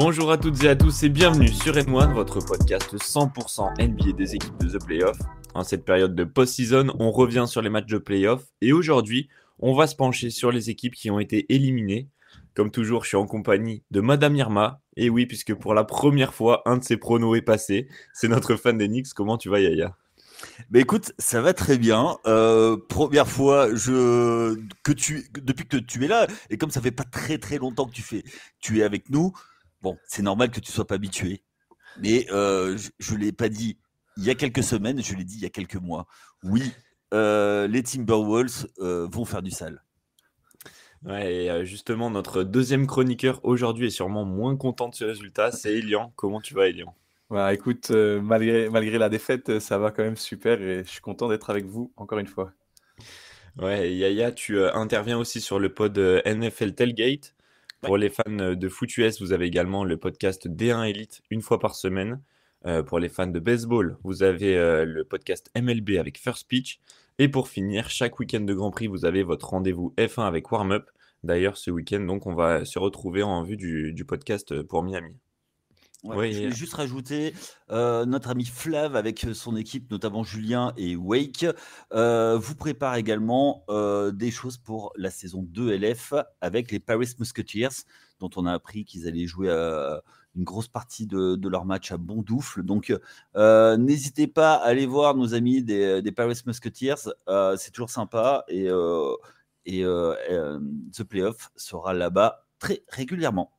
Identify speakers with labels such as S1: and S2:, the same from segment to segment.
S1: Bonjour à toutes et à tous et bienvenue sur N1, votre podcast 100% NBA des équipes de The Playoff. En cette période de post-season, on revient sur les matchs de playoff et aujourd'hui, on va se pencher sur les équipes qui ont été éliminées. Comme toujours, je suis en compagnie de Madame Irma. Et oui, puisque pour la première fois, un de ses pronos est passé. C'est notre fan des Knicks. Comment tu vas, Yaya ?
S2: Écoute, ça va très bien. Première fois depuis que tu es là, et comme ça fait pas très très longtemps que tu es avec nous, bon, c'est normal que tu sois pas habitué. Mais je l'ai pas dit il y a quelques semaines, je l'ai dit il y a quelques mois. Oui, les Timberwolves vont faire du sale.
S1: Ouais, et justement, notre deuxième chroniqueur aujourd'hui est sûrement moins content de ce résultat. C'est Elian. Comment tu vas, Elian ?
S3: Bah, écoute, malgré la défaite, ça va quand même super et je suis content d'être avec vous encore une fois.
S1: Ouais, et Yaya, tu interviens aussi sur le pod NFL Tailgate. Pour les fans de foot US, vous avez également le podcast D1 Elite une fois par semaine. Pour les fans de baseball, vous avez le podcast MLB avec First Pitch. Et pour finir, chaque week-end de Grand Prix, vous avez votre rendez-vous F1 avec Warm Up. D'ailleurs, ce week-end, donc, on va se retrouver en vue du podcast pour Miami.
S2: Ouais,
S1: Ouais,
S2: je vais juste rajouter notre ami Flav avec son équipe, notamment Julien et Wake, vous prépare également des choses pour la saison 2 LF avec les Paris Musketeers, dont on a appris qu'ils allaient jouer une grosse partie de leur match à Bondoufle. Donc, n'hésitez pas à aller voir nos amis des Paris Musketeers, c'est toujours sympa et The Playoff sera là-bas très régulièrement.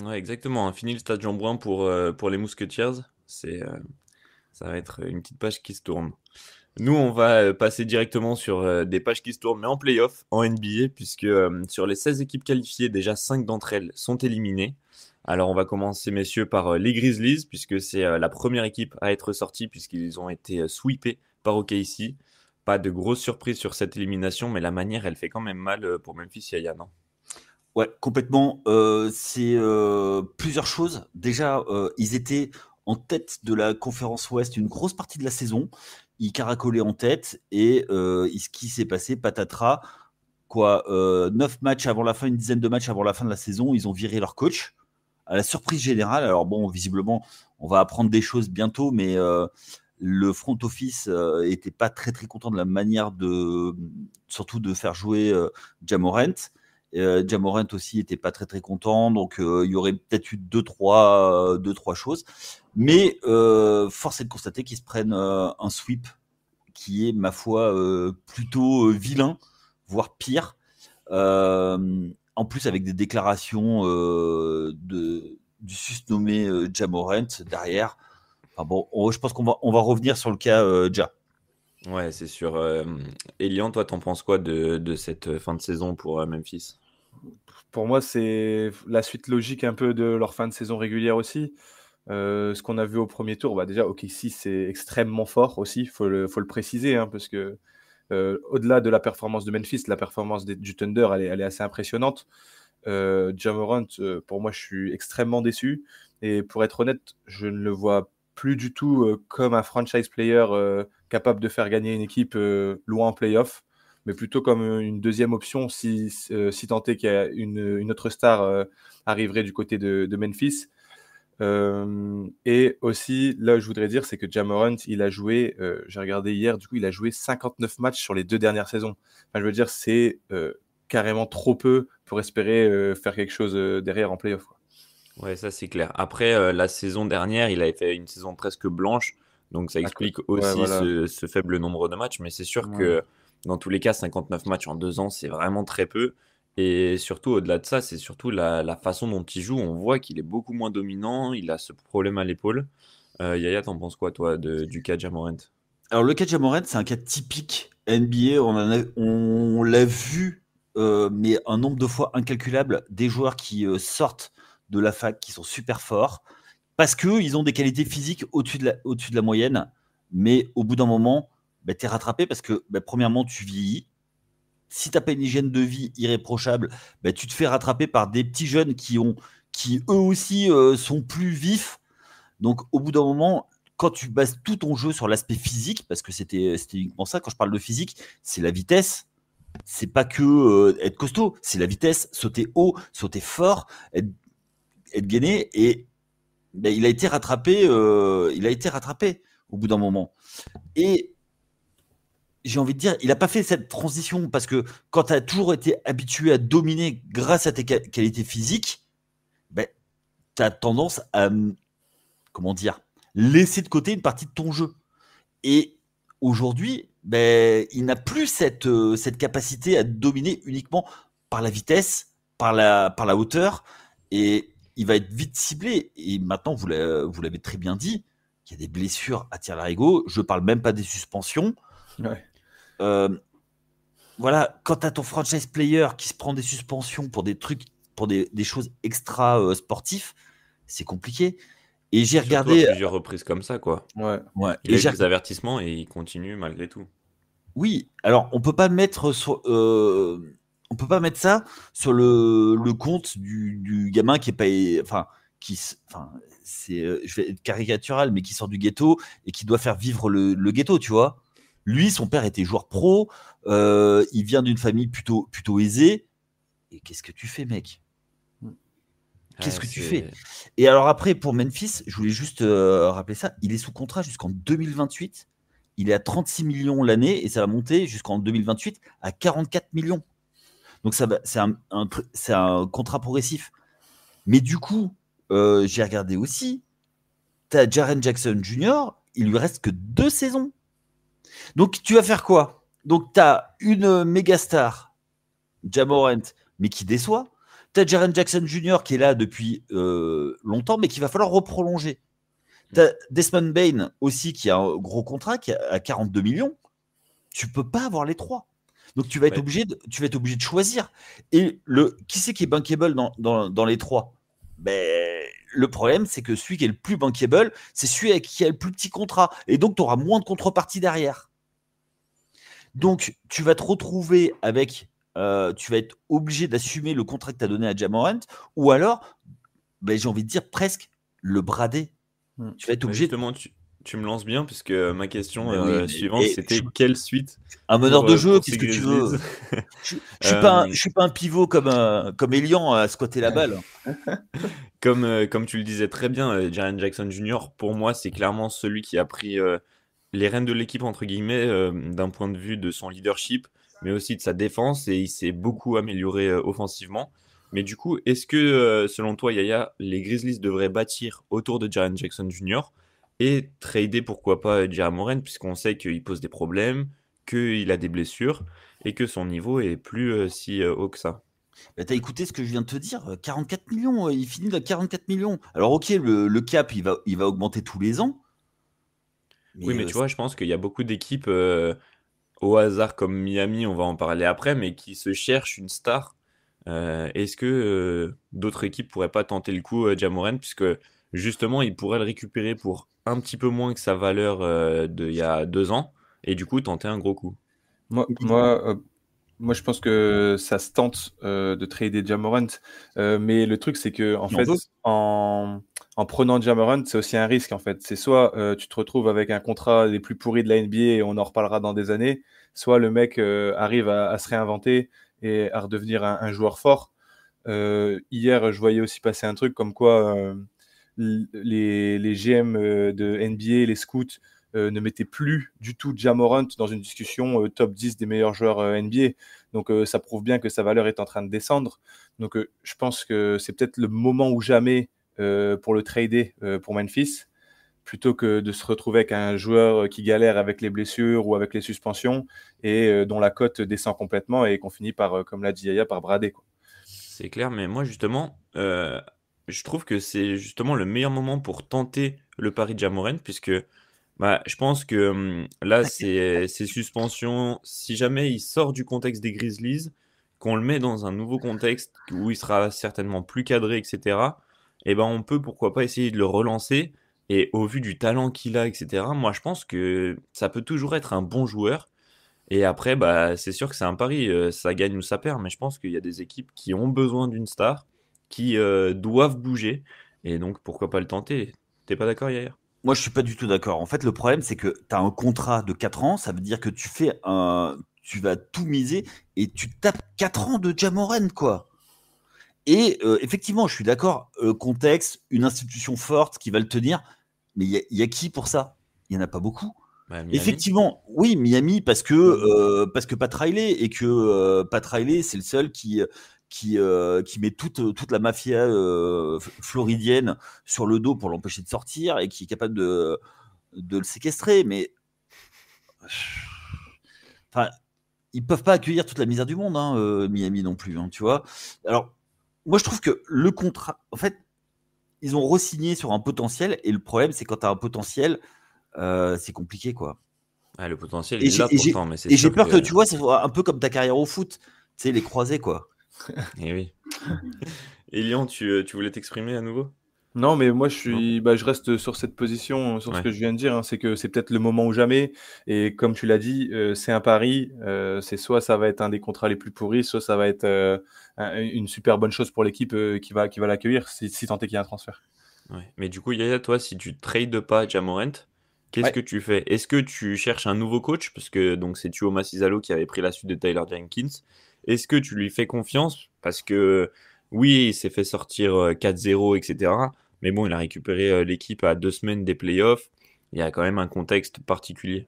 S1: Ouais, exactement. Fini le stade Jean-Bouin pour les Musketeers. Ça va être une petite page qui se tourne. Nous, on va passer directement sur des pages qui se tournent, mais en playoff, en NBA, puisque sur les 16 équipes qualifiées, déjà 5 d'entre elles sont éliminées. Alors, on va commencer, messieurs, par les Grizzlies, puisque c'est la première équipe à être sortie, puisqu'ils ont été sweepés par OKC. Pas de grosse surprise sur cette élimination, mais la manière, elle fait quand même mal pour Memphis, Yaya, non ?
S2: Ouais, complètement. C'est plusieurs choses. Déjà, ils étaient en tête de la conférence Ouest une grosse partie de la saison. Ils caracolaient en tête et ce qui s'est passé, patatras, 9 matchs avant la fin, une dizaine de matchs avant la fin de la saison, ils ont viré leur coach à la surprise générale. Alors bon, visiblement, on va apprendre des choses bientôt, mais le front office était pas très très content de la manière surtout de faire jouer Ja Morant. Ja Morant aussi était pas très très content, donc il y aurait peut-être eu deux trois choses, mais force est de constater qu'ils se prennent un sweep qui est, ma foi, plutôt vilain, voire pire, en plus avec des déclarations du susnommé Ja Morant derrière. Enfin bon, je pense qu'on va revenir sur le cas Ja.
S1: Ouais, c'est sûr. Elian, toi, t'en penses quoi de cette fin de saison pour Memphis ?
S3: Pour moi, c'est la suite logique un peu de leur fin de saison régulière aussi. Ce qu'on a vu au premier tour, déjà, OKC, c'est extrêmement fort aussi, il faut le préciser, hein, parce que au-delà de la performance de Memphis, la performance du Thunder, elle est assez impressionnante. Ja Morant, pour moi, je suis extrêmement déçu. Et pour être honnête, je ne le vois plus du tout comme un franchise player capable de faire gagner une équipe loin en playoff, mais plutôt comme une deuxième option si tant est qu'il y a une autre star arriverait du côté de Memphis. Et aussi, là, je voudrais dire, c'est que Ja Morant, il a joué, j'ai regardé hier, du coup, il a joué 59 matchs sur les 2 dernières saisons. Enfin, je veux dire, c'est carrément trop peu pour espérer faire quelque chose derrière en playoff, quoi.
S1: Ouais, ça c'est clair. Après, la saison dernière, il avait fait une saison presque blanche, donc ça explique
S3: Ouais,
S1: aussi
S3: voilà.
S1: ce faible nombre de matchs, mais c'est sûr
S3: Ouais.
S1: que dans tous les cas, 59 matchs en 2 ans, c'est vraiment très peu. Et surtout, au-delà de ça, c'est surtout la façon dont il joue. On voit qu'il est beaucoup moins dominant, il a ce problème à l'épaule. Yaya, t'en penses quoi, toi, du cas Ja Morant ?
S2: Alors, le cas de Ja Morant, c'est un cas typique NBA. On l'a vu, mais un nombre de fois incalculable, des joueurs qui sortent de la fac, qui sont super forts, parce qu'ils ont des qualités physiques au-dessus de la moyenne. Mais au bout d'un moment, tu es rattrapé parce que, premièrement, tu vieillis. Si tu n'as pas une hygiène de vie irréprochable, tu te fais rattraper par des petits jeunes qui eux aussi sont plus vifs. Donc, au bout d'un moment, quand tu bases tout ton jeu sur l'aspect physique, parce que c'était uniquement ça, quand je parle de physique, c'est la vitesse. C'est pas que être costaud, c'est la vitesse, sauter haut, sauter fort, être être gainé et ben, il a été rattrapé au bout d'un moment. Et j'ai envie de dire, il n'a pas fait cette transition parce que quand tu as toujours été habitué à dominer grâce à tes qualités physiques, ben, tu as tendance à, comment dire, laisser de côté une partie de ton jeu. Et aujourd'hui, ben, il n'a plus cette capacité à dominer uniquement par la vitesse, par la hauteur, et il va être vite ciblé. Et maintenant, vous l'avez très bien dit, il y a des blessures à tir-larigot. Je ne parle même pas des suspensions.
S3: Ouais.
S2: Voilà, quand tu as ton franchise player qui se prend des suspensions pour des trucs, pour des choses extra sportifs, c'est compliqué. Et j'ai
S1: Surtout à
S2: regardé.
S1: plusieurs reprises comme ça, quoi.
S3: Ouais.
S1: Il
S2: Et
S1: a eu des avertissements et il continue malgré tout.
S2: Oui, alors on peut pas mettre on peut pas mettre ça sur le compte du gamin qui est pas, enfin c'est, je vais être caricatural, mais qui sort du ghetto et qui doit faire vivre le ghetto, tu vois. Lui, son père était joueur pro, il vient d'une famille plutôt aisée. Et qu'est-ce que tu fais, mec? Qu'est-ce que tu fais? Et alors après, pour Memphis, je voulais juste rappeler ça, il est sous contrat jusqu'en 2028. Il est à 36 millions l'année et ça va monter jusqu'en 2028 à 44 millions. Donc c'est un contrat progressif. Mais du coup, j'ai regardé aussi, tu as Jaren Jackson Jr., il lui reste que 2 saisons. Donc tu vas faire quoi? Donc tu as une méga star, Ja Morant, mais qui déçoit. Tu as Jaren Jackson Jr. qui est là depuis longtemps, mais qu'il va falloir reprolonger. Tu as Desmond Bane aussi qui a un gros contrat qui a 42 millions. Tu peux pas avoir les trois. Donc tu vas être obligé de choisir. Et qui c'est qui est bankable dans les trois? Le problème, c'est que celui qui est le plus bankable, c'est celui qui a le plus petit contrat. Et donc tu auras moins de contrepartie derrière. Donc tu vas te retrouver avec tu vas être obligé d'assumer le contrat que tu as donné à Ja Morant, ou alors, j'ai envie de dire presque le brader. Tu vas être obligé.
S1: Justement, tu me lances bien, puisque ma question suivante, c'était quelle suite
S2: un meneur de jeu, qu'est-ce que tu veux? Je suis pas un pivot comme Elian à squatter la balle.
S1: Comme tu le disais très bien, Jaren Jackson Jr., pour moi, c'est clairement celui qui a pris les rênes de l'équipe, entre guillemets, d'un point de vue de son leadership, mais aussi de sa défense, et il s'est beaucoup amélioré offensivement. Mais du coup, est-ce que, selon toi, Yaya, les Grizzlies devraient bâtir autour de Jaren Jackson Jr. et trader, pourquoi pas, Ja Morant, puisqu'on sait qu'il pose des problèmes, qu'il a des blessures, et que son niveau est plus si haut que ça?
S2: T'as écouté ce que je viens de te dire, 44 millions, il finit à 44 millions. Alors ok, le cap, il va augmenter tous les ans.
S1: Mais tu vois, je pense qu'il y a beaucoup d'équipes au hasard comme Miami, on va en parler après, mais qui se cherchent une star. Est-ce que d'autres équipes pourraient pas tenter le coup Ja Morant, puisque justement, ils pourraient le récupérer pour un petit peu moins que sa valeur d'il y a 2 ans, et du coup tenter un gros coup?
S3: Moi, je pense que ça se tente de trader Ja Morant, mais le truc, c'est que en fait, en prenant Ja Morant, c'est aussi un risque. En fait, c'est soit tu te retrouves avec un contrat des plus pourris de la NBA et on en reparlera dans des années, soit le mec arrive à se réinventer et à redevenir un joueur fort. Hier, je voyais aussi passer un truc comme quoi les GM de NBA, les scouts, ne mettaient plus du tout Ja Morant dans une discussion top 10 des meilleurs joueurs NBA. Donc ça prouve bien que sa valeur est en train de descendre. Donc je pense que c'est peut-être le moment ou jamais pour le trader pour Memphis, plutôt que de se retrouver avec un joueur qui galère avec les blessures ou avec les suspensions et dont la cote descend complètement et qu'on finit par, comme l'a dit Yaya, par brader, quoi.
S1: C'est clair, mais moi justement, je trouve que c'est justement le meilleur moment pour tenter le pari de Ja Morant, puisque je pense que là, ces suspensions, si jamais il sort du contexte des Grizzlies, qu'on le met dans un nouveau contexte où il sera certainement plus cadré, etc., et ben on peut pourquoi pas essayer de le relancer. Et au vu du talent qu'il a, etc., moi je pense que ça peut toujours être un bon joueur. Et après, c'est sûr que c'est un pari, ça gagne ou ça perd, mais je pense qu'il y a des équipes qui ont besoin d'une star, qui doivent bouger, et donc pourquoi pas le tenter? T'es pas d'accord, Yaya?
S2: Moi, je suis pas du tout d'accord. En fait, le problème, c'est que tu as un contrat de 4 ans, ça veut dire que tu vas tout miser et tu tapes 4 ans de Ja Morant, quoi. Et effectivement, je suis d'accord, contexte, une institution forte qui va le tenir, mais il y a qui pour ça? Il n'y en a pas beaucoup.
S1: Bah, Miami.
S2: Effectivement, oui, Miami, parce que Pat Riley, et que Pat Riley, c'est le seul qui met toute la mafia floridienne sur le dos pour l'empêcher de sortir et qui est capable de le séquestrer. Mais enfin, ils peuvent pas accueillir toute la misère du monde, hein, Miami non plus, hein, tu vois. Alors, moi, je trouve que le contrat, en fait, ils ont re-signé sur un potentiel, et le problème, c'est quand tu as un potentiel, c'est compliqué, quoi.
S1: Ah, le potentiel,
S2: Et
S1: il est là
S2: j'ai
S1: pourtant, mais c'est
S2: et j'ai
S1: sûr
S2: peur que,
S1: que.
S2: tu vois, ça soit un peu comme ta carrière au foot, tu sais, les croisés, quoi.
S1: Eh oui. Et Lyon, tu voulais t'exprimer à nouveau?
S3: Non, mais moi,
S1: Non?
S3: je reste sur cette position, sur ce
S1: Ouais.
S3: que je viens de dire, hein. C'est que c'est peut-être le moment ou jamais. Et comme tu l'as dit, c'est un pari. C'est soit ça va être un des contrats les plus pourris, soit ça va être une super bonne chose pour l'équipe qui va l'accueillir, si tant est qu'il y a un transfert.
S1: Ouais. Mais du coup, Yaya, toi, si tu trades pas Ja Morant, qu'est-ce
S3: Ouais.
S1: que tu fais? Est-ce que tu cherches un nouveau coach? Parce que donc c'est Tuo Masizalo qui avait pris la suite de Tyler Jenkins. Est-ce que tu lui fais confiance? Parce que oui, il s'est fait sortir 4-0, etc. Mais bon, il a récupéré l'équipe à 2 semaines des playoffs. Il y a quand même un contexte particulier.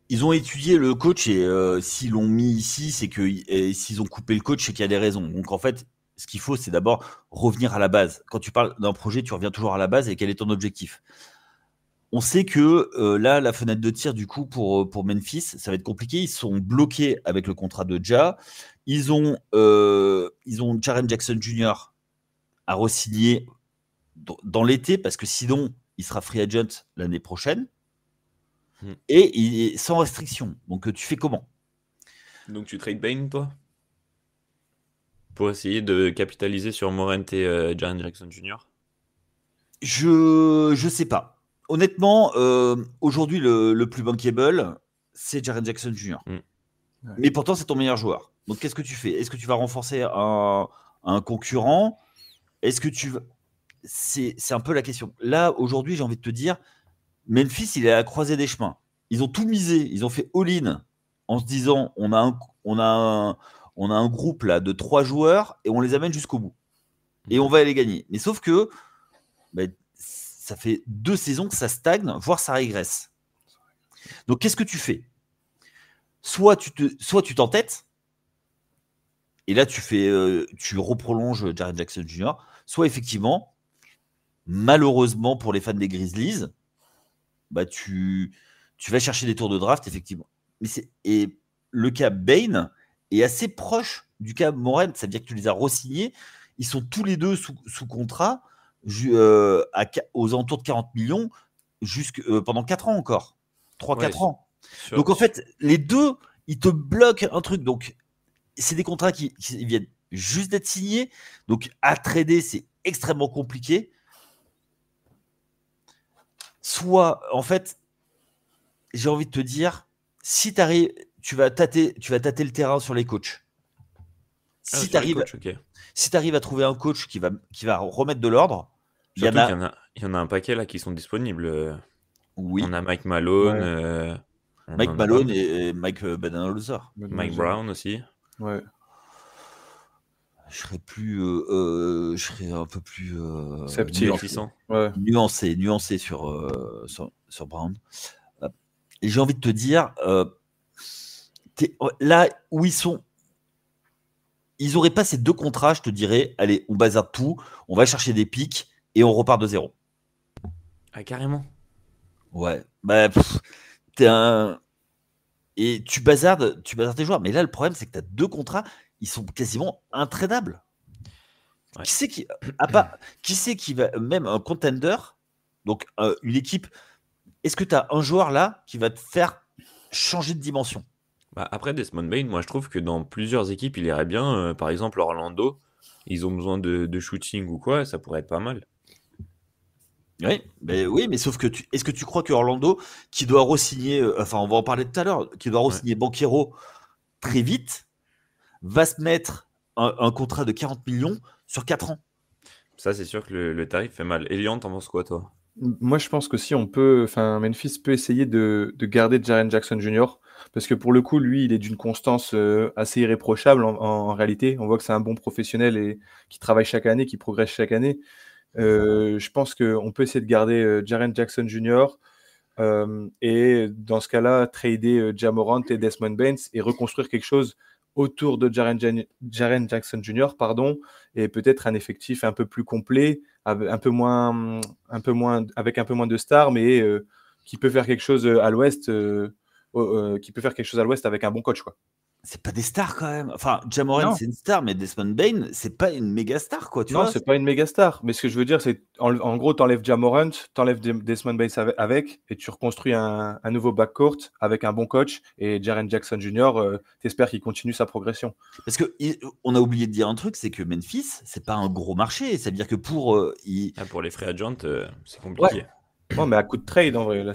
S2: Ils ont étudié le coach, et s'ils l'ont mis ici, c'est que s'ils ont coupé le coach, c'est qu'il y a des raisons. Donc, en fait, ce qu'il faut, c'est d'abord revenir à la base. Quand tu parles d'un projet, tu reviens toujours à la base, et quel est ton objectif? On sait que là, la fenêtre de tir, du coup, pour Memphis, ça va être compliqué. Ils sont bloqués avec le contrat de Ja. Ils ont Jaren Jackson Jr. à re-signer dans l'été, parce que sinon, il sera free agent l'année prochaine. Et il est sans restriction. Donc, tu fais comment?
S1: Donc tu trades Bane, toi? Pour essayer de capitaliser sur Morant et Jaren Jackson Jr.
S2: Je sais pas. Honnêtement, aujourd'hui, le plus bankable, c'est Jaren Jackson Jr.
S1: Ouais.
S2: Mais pourtant, c'est ton meilleur joueur. Donc, qu'est-ce que tu fais? Est-ce que tu vas renforcer un concurrent? Est-ce que tu vas... C'est un peu la question. Là, aujourd'hui, j'ai envie de te dire, Memphis, il est à la croisée des chemins. Ils ont tout misé. Ils ont fait all-in en se disant, on a un groupe là de 3 joueurs et on les amène jusqu'au bout. Et on va les gagner. Mais sauf que ça fait 2 saisons que ça stagne, voire ça régresse. Donc, qu'est-ce que tu fais? Soit tu t'entêtes, et là, tu reprolonges Jaren Jackson Jr., soit effectivement, malheureusement pour les fans des Grizzlies, tu vas chercher des tours de draft, effectivement. Et le cas Bane est assez proche du cas Morant, c'est-à-dire que tu les as re-signés. Ils sont tous les deux sous contrat aux alentours de 40 millions pendant 4 ans encore. 3-4 ans. Donc en fait, les deux, ils te bloquent un truc. Donc c'est des contrats qui viennent juste d'être signés. Donc à trader, c'est extrêmement compliqué. Soit, en fait, j'ai envie de te dire, si tu arrives, tu vas tâter le terrain sur les coachs. Si tu arrives à trouver un coach qui va remettre de l'ordre,
S1: il y en a un paquet là qui sont disponibles.
S2: Oui.
S1: On a Mike Malone.
S2: Mike Malone et Mike Budenholzer.
S1: Mike Brown aussi.
S3: Ouais.
S2: Je serais un peu plus nuancé sur Brown. Et j'ai envie de te dire, là où ils sont, ils n'auraient pas ces 2 contrats, je te dirais, allez, on bazarde tout, on va chercher des pics et on repart de zéro.
S1: Ah, carrément.
S2: Ouais. Et tu bazardes tes joueurs. Mais là, le problème, c'est que tu as 2 contrats, ils sont quasiment intradables. Ouais. Qui c'est qui va, même un contender, donc une équipe, est-ce que tu as un joueur là qui va te faire changer de dimension?
S1: Après Desmond Bane, moi je trouve que dans plusieurs équipes, il irait bien. Par exemple, Orlando, ils ont besoin de shooting ou quoi, ça pourrait être pas mal.
S2: Oui, mais sauf que est-ce que tu crois que Orlando, qui doit re-signer, on va en parler tout à l'heure, qui doit re-signer Banchero très vite, va se mettre un contrat de 40 millions sur 4 ans?
S1: Ça, c'est sûr que le tarif fait mal. Elian, t'en penses quoi, toi?
S3: Moi, je pense que si Memphis peut essayer de garder Jaren Jackson Jr. Parce que pour le coup, lui, il est d'une constance assez irréprochable en réalité. On voit que c'est un bon professionnel et qui travaille chaque année, qui progresse chaque année. Je pense qu'on peut essayer de garder Jaren Jackson Jr. Et dans ce cas-là, trader Ja Morant et Desmond Bain et reconstruire quelque chose autour de Jaren Jackson Jr. Pardon, et peut-être un effectif un peu plus complet, un peu moins, avec un peu moins de stars, mais qui peut faire quelque chose à l'Ouest, qui peut faire quelque chose à l'Ouest avec un bon coach, quoi.
S2: C'est pas des stars quand même. Enfin, Ja Morant,
S3: Non.
S2: c'est une star, mais Desmond Bain, c'est pas une méga star, quoi, tu
S3: Non,
S2: vois.
S3: c'est pas une méga star. Mais ce que je veux dire, c'est en gros, t'enlèves Ja Morant, t'enlèves Desmond Bain avec, et tu reconstruis un nouveau backcourt avec un bon coach. Et Jaren Jackson Jr., t'espères qu'il continue sa progression.
S2: Parce que on a oublié de dire un truc, c'est que Memphis, c'est pas un gros marché. Ça veut dire que pour
S1: pour les free agents, c'est compliqué.
S2: Ouais.
S3: Non, mais à coup de trade, en vrai, là,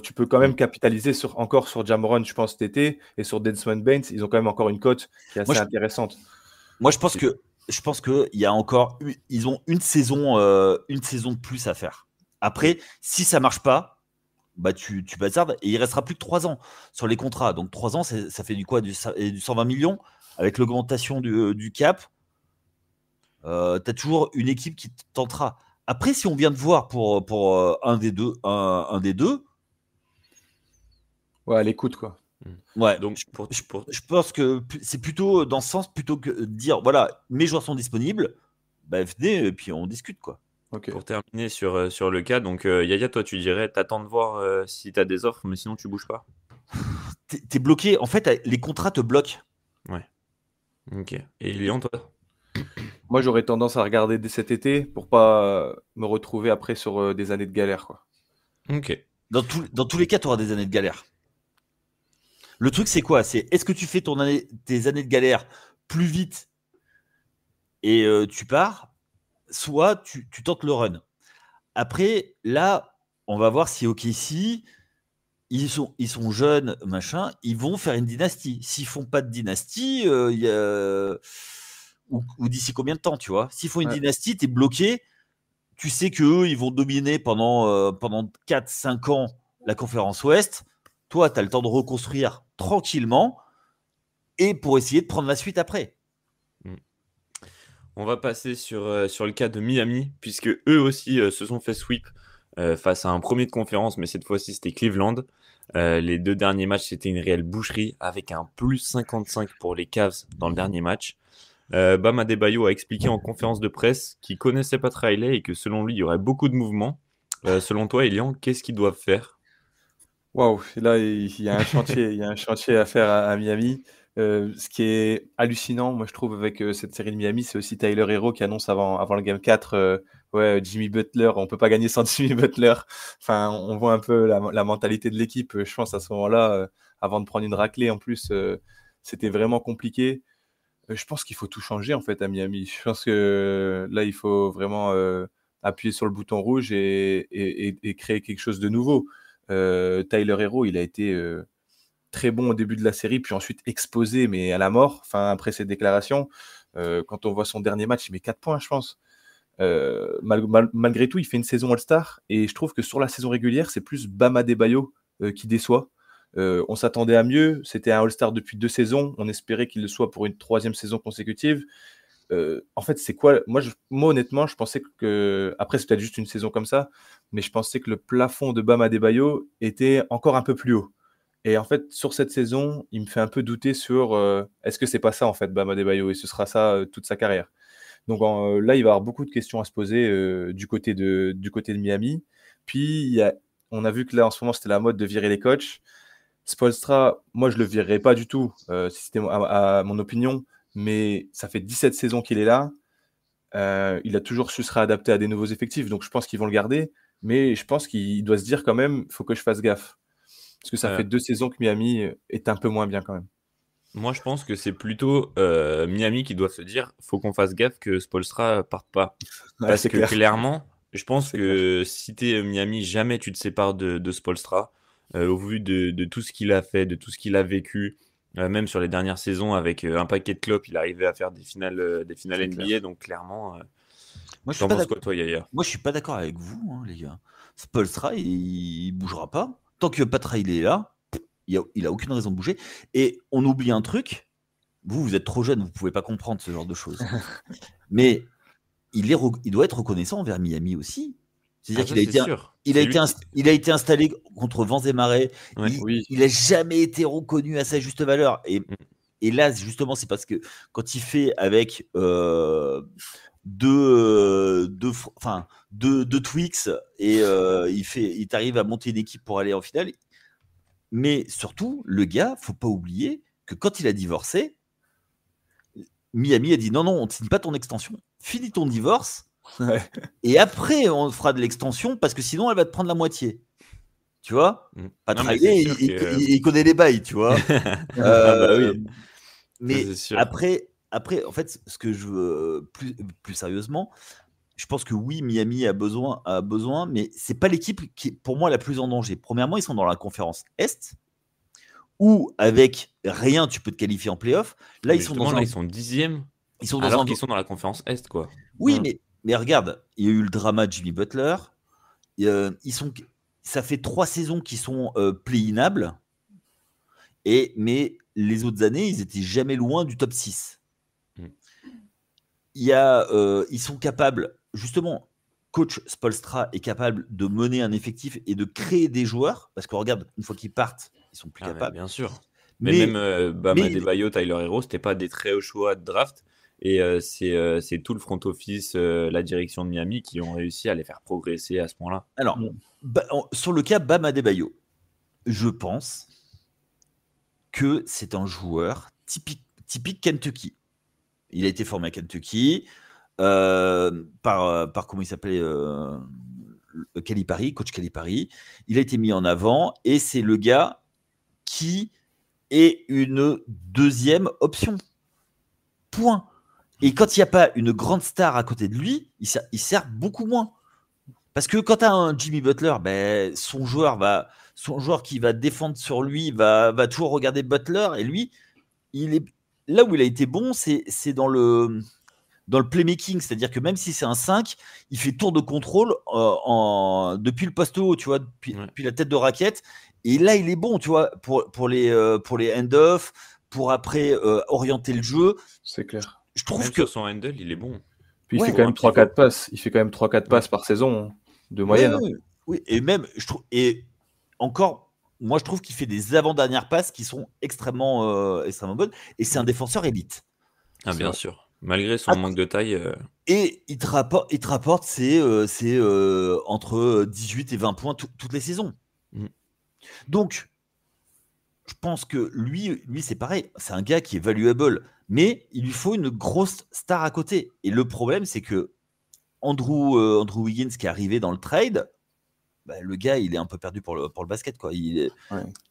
S3: tu peux quand même capitaliser encore sur Ja Morant, je pense, cet été, et sur Desmond Bain. Ils ont quand même encore une cote qui est assez intéressante.
S2: Moi, je pense que il y a encore, ils ont une saison de plus à faire. Après, si ça marche pas, bah tu bazardes et il restera plus que 3 ans sur les contrats. Donc 3 ans, ça fait du quoi, du 120 millions avec l'augmentation du cap. T'as toujours une équipe qui tentera. Après, si on vient de voir pour un des deux,
S3: Ouais, à l'écoute, quoi.
S2: ouais.
S1: Donc,
S2: je pense que c'est plutôt dans ce sens, plutôt que de dire voilà, mes joueurs sont disponibles, bah venez et puis on discute, quoi.
S3: Okay.
S1: Pour terminer sur le cas, donc Yaya, toi tu dirais, t'attends de voir si t'as des offres, mais sinon tu bouges pas.
S2: T'es bloqué. En fait, les contrats te bloquent.
S1: Ouais. Ok. Et Lyon, toi?
S3: Moi, j'aurais tendance à regarder dès cet été pour pas me retrouver après sur des années de galère, quoi.
S1: Ok.
S2: Dans tous les cas, tu auras des années de galère. Le truc, c'est quoi? C'est est-ce que tu fais tes années de galère plus vite et tu pars, soit tu tentes le run. Après, là, on va voir si OKC, ils sont jeunes, machin, ils vont faire une dynastie. S'ils font pas de dynastie, ou d'ici combien de temps, tu vois? S'ils font une dynastie, tu es bloqué. Tu sais qu'eux, ils vont dominer pendant 4-5 ans la conférence Ouest. Toi, tu as le temps de reconstruire tranquillement et pour essayer de prendre la suite après.
S1: On va passer sur le cas de Miami, puisque eux aussi se sont fait sweep face à un premier de conférence, mais cette fois-ci c'était Cleveland. Les 2 derniers matchs, c'était une réelle boucherie, avec un plus 55 pour les Cavs dans le dernier match. Bam Adebayo a expliqué en conférence de presse qu'il connaissait Pat Riley et que selon lui, il y aurait beaucoup de mouvements. Selon toi, Elian, qu'est-ce qu'ils doivent faire?
S3: Waouh, là, il y a un chantier, il y a un chantier à faire à Miami. Ce qui est hallucinant, moi, je trouve, avec cette série de Miami, c'est aussi Tyler Hero qui annonce avant le Game 4, ouais, Jimmy Butler, on peut pas gagner sans Jimmy Butler. Enfin, on voit un peu la mentalité de l'équipe, je pense, à ce moment-là, avant de prendre une raclée, en plus, c'était vraiment compliqué. Je pense qu'il faut tout changer, en fait, à Miami. Je pense que là, il faut vraiment appuyer sur le bouton rouge et créer quelque chose de nouveau. Tyler Hero, il a été très bon au début de la série, puis ensuite exposé, mais à la mort, enfin, après ses déclarations. Quand on voit son dernier match, il met 4 points, je pense. Malgré tout, il fait une saison All-Star, et je trouve que sur la saison régulière, c'est plus Bam Adebayo qui déçoit. On s'attendait à mieux, c'était un All-Star depuis 2 saisons, on espérait qu'il le soit pour une 3e saison consécutive. En fait, c'est quoi? Moi, honnêtement, je pensais que. Après, c'est peut-être juste une saison comme ça, mais je pensais que le plafond de Bam Adebayo était encore un peu plus haut. Et en fait, sur cette saison, il me fait un peu douter sur est-ce que c'est pas ça, en fait, Bam Adebayo, et ce sera ça toute sa carrière. Donc là, il va y avoir beaucoup de questions à se poser du côté de Miami. Puis, on a vu que là, en ce moment, c'était la mode de virer les coachs. Spoelstra, moi, je le virerais pas du tout, si c'était à mon opinion, mais ça fait 17 saisons qu'il est là. Il a toujours su se réadapter à des nouveaux effectifs, donc je pense qu'ils vont le garder. Mais je pense qu'il doit se dire quand même, il faut que je fasse gaffe. Parce que ça fait 2 saisons que Miami est un peu moins bien quand même.
S1: Moi, je pense que c'est plutôt Miami qui doit se dire, faut qu'on fasse gaffe que Spoelstra parte pas.
S3: Ouais,
S1: Parce
S3: c'est
S1: que
S3: clair.
S1: clairement, je pense
S3: C'est
S1: que si t'es Miami, jamais tu te sépares de Spoelstra. Au vu de tout ce qu'il a fait, de tout ce qu'il a vécu, même sur les dernières saisons avec un paquet de clopes, il arrivait à faire des finales
S3: C'est
S1: NBA.
S3: clair.
S1: Donc clairement,
S2: Moi, je
S1: t'en
S2: suis pas
S1: penses
S2: d'accord.
S1: quoi toi, Yaya?
S2: Moi, je suis pas d'accord avec vous, hein, les gars. Spoelstra, il bougera pas. Tant que Pat Riley est là, il a aucune raison de bouger. Et on oublie un truc. Vous êtes trop jeune, vous pouvez pas comprendre ce genre de choses. Mais il doit être reconnaissant envers Miami aussi. C'est-à-dire qu'il a été installé contre vents et marées.
S1: Ouais.
S2: Il a jamais été reconnu à sa juste valeur. Et là, justement, c'est parce que quand il fait avec deux Twix et il t'arrive à monter une équipe pour aller en finale. Mais surtout, le gars, faut pas oublier que quand il a divorcé, Miami a dit non, on ne signe pas ton extension. Finis ton divorce.
S3: Ouais.
S2: Et après, on fera de l'extension parce que sinon, elle va te prendre la moitié. Tu vois, pas travailler, il connaît les bails, tu vois.
S1: Oui.
S2: Mais après, en fait, ce que je veux plus sérieusement, je pense que oui, Miami a besoin, mais c'est pas l'équipe qui est pour moi la plus en danger. Premièrement, ils sont dans la conférence Est, où avec rien, tu peux te qualifier en playoff. Là, ils sont
S1: 10e. Alors qu'ils sont dans la conférence Est, quoi.
S2: Oui, mais regarde, il y a eu le drama de Jimmy Butler. Ça fait 3 saisons qu'ils sont play-inables. Mais les autres années, ils étaient jamais loin du top 6. Ils sont capables, justement, coach Spoelstra est capable de mener un effectif et de créer des joueurs. Parce que regarde, une fois qu'ils partent, ils sont plus capables.
S1: Bien sûr. Mais même Bam Adebayo, Tyler Hero, c'était pas des très hauts choix de draft. Et c'est tout le front office, la direction de Miami qui ont réussi à les faire progresser à ce point-là.
S2: Alors, sur le cas Bam Adebayo, je pense que c'est un joueur typique Kentucky. Il a été formé à Kentucky par comment il s'appelait Calipari, coach Calipari. Il a été mis en avant et c'est le gars qui est une deuxième option. Point. Et quand il n'y a pas une grande star à côté de lui, il sert beaucoup moins. Parce que quand tu as un Jimmy Butler, son joueur qui va défendre sur lui va toujours regarder Butler. Et lui, là où il a été bon, c'est dans le playmaking. C'est-à-dire que même si c'est un 5, il fait tour de contrôle depuis le poste haut, tu vois, depuis la tête de raquette. Et là, il est bon, tu vois, pour les hand-off, pour après orienter le jeu.
S3: C'est clair.
S1: Je trouve que son handle, il est bon.
S3: Puis il fait quand même 3-4 passes. Il fait quand même 3-4 passes par saison de moyenne.
S2: Oui, et même, je trouve, et encore, moi je trouve qu'il fait des avant-dernières passes qui sont extrêmement bonnes. Et c'est un défenseur élite.
S1: Bien sûr. Malgré son manque de taille.
S2: Et il te rapporte c'est entre 18 et 20 points toutes les saisons. Donc, je pense que lui c'est pareil. C'est un gars qui est valuable. Mais il lui faut une grosse star à côté. Et le problème, c'est que Andrew Wiggins qui est arrivé dans le trade, le gars, il est un peu perdu pour le basket, quoi.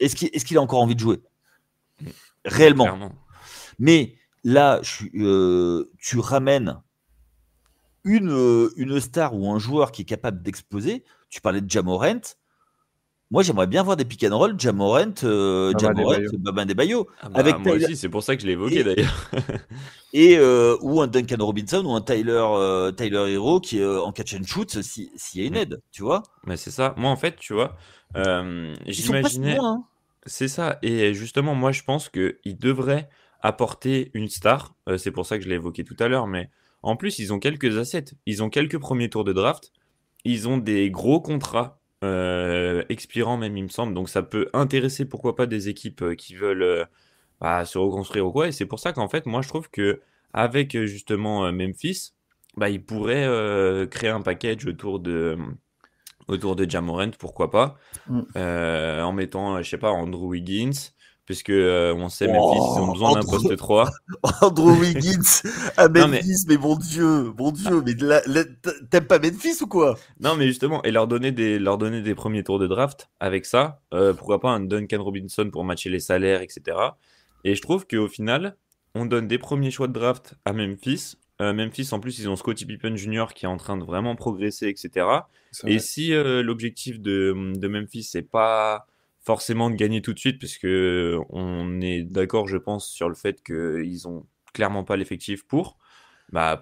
S2: Est-ce qu'il a encore envie de jouer réellement?
S1: Clairement.
S2: Mais là, tu ramènes une star ou un joueur qui est capable d'exploser. Tu parlais de Ja Morant. Moi, j'aimerais bien voir des pick and roll, Ja Morant, Bam Adebayo.
S1: Moi aussi, c'est pour ça que je l'ai évoqué d'ailleurs.
S2: Ou un Duncan Robinson ou un Tyler Hero qui est en catch and shoot s'il y a une aide, tu vois.
S1: Mais c'est ça. Moi, en fait, tu vois, j'imaginais.
S2: Hein.
S1: C'est ça. Et justement, moi, je pense qu'il devrait apporter une star. C'est pour ça que je l'ai évoqué tout à l'heure. Mais en plus, ils ont quelques assets. Ils ont quelques premiers tours de draft. Ils ont des gros contrats. Expirant même, il me semble, donc ça peut intéresser pourquoi pas des équipes qui veulent se reconstruire ou quoi. Et c'est pour ça qu'en fait, moi je trouve que avec justement Memphis, ils pourraient créer un package autour de Ja Morant, pourquoi pas, en mettant, je sais pas, Andrew Wiggins. Puisque on sait Memphis, ils ont besoin d'un poste 3.
S2: Andrew Wiggins à Memphis, mais mon Dieu, mais t'aimes pas Memphis ou quoi?
S1: Non, mais justement, et leur donner des premiers tours de draft avec ça, pourquoi pas un Duncan Robinson pour matcher les salaires, etc. Et je trouve qu'au final, on donne des premiers choix de draft à Memphis. Memphis, en plus, ils ont Scottie Pippen Jr. qui est en train de vraiment progresser, etc. Et si l'objectif de Memphis, c'est pas forcément de gagner tout de suite, parce que on est d'accord, je pense, sur le fait qu'ils ont clairement pas l'effectif pour.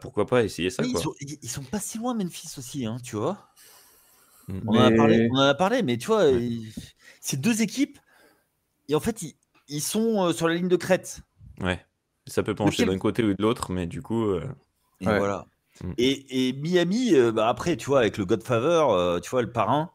S1: Pourquoi pas essayer ça, quoi.
S2: Ils sont pas si loin, Memphis aussi, hein, tu vois. On en a parlé, mais tu vois, ces deux équipes, Et en fait, ils sont sur la ligne de crête.
S1: Ouais. Ça peut pencher
S2: Lequel-
S1: d'un côté ou de l'autre, mais du coup.
S2: Et
S3: Ouais.
S2: voilà.
S1: Mm.
S2: Et Miami, après, tu vois, avec le Godfather, tu vois, le parrain.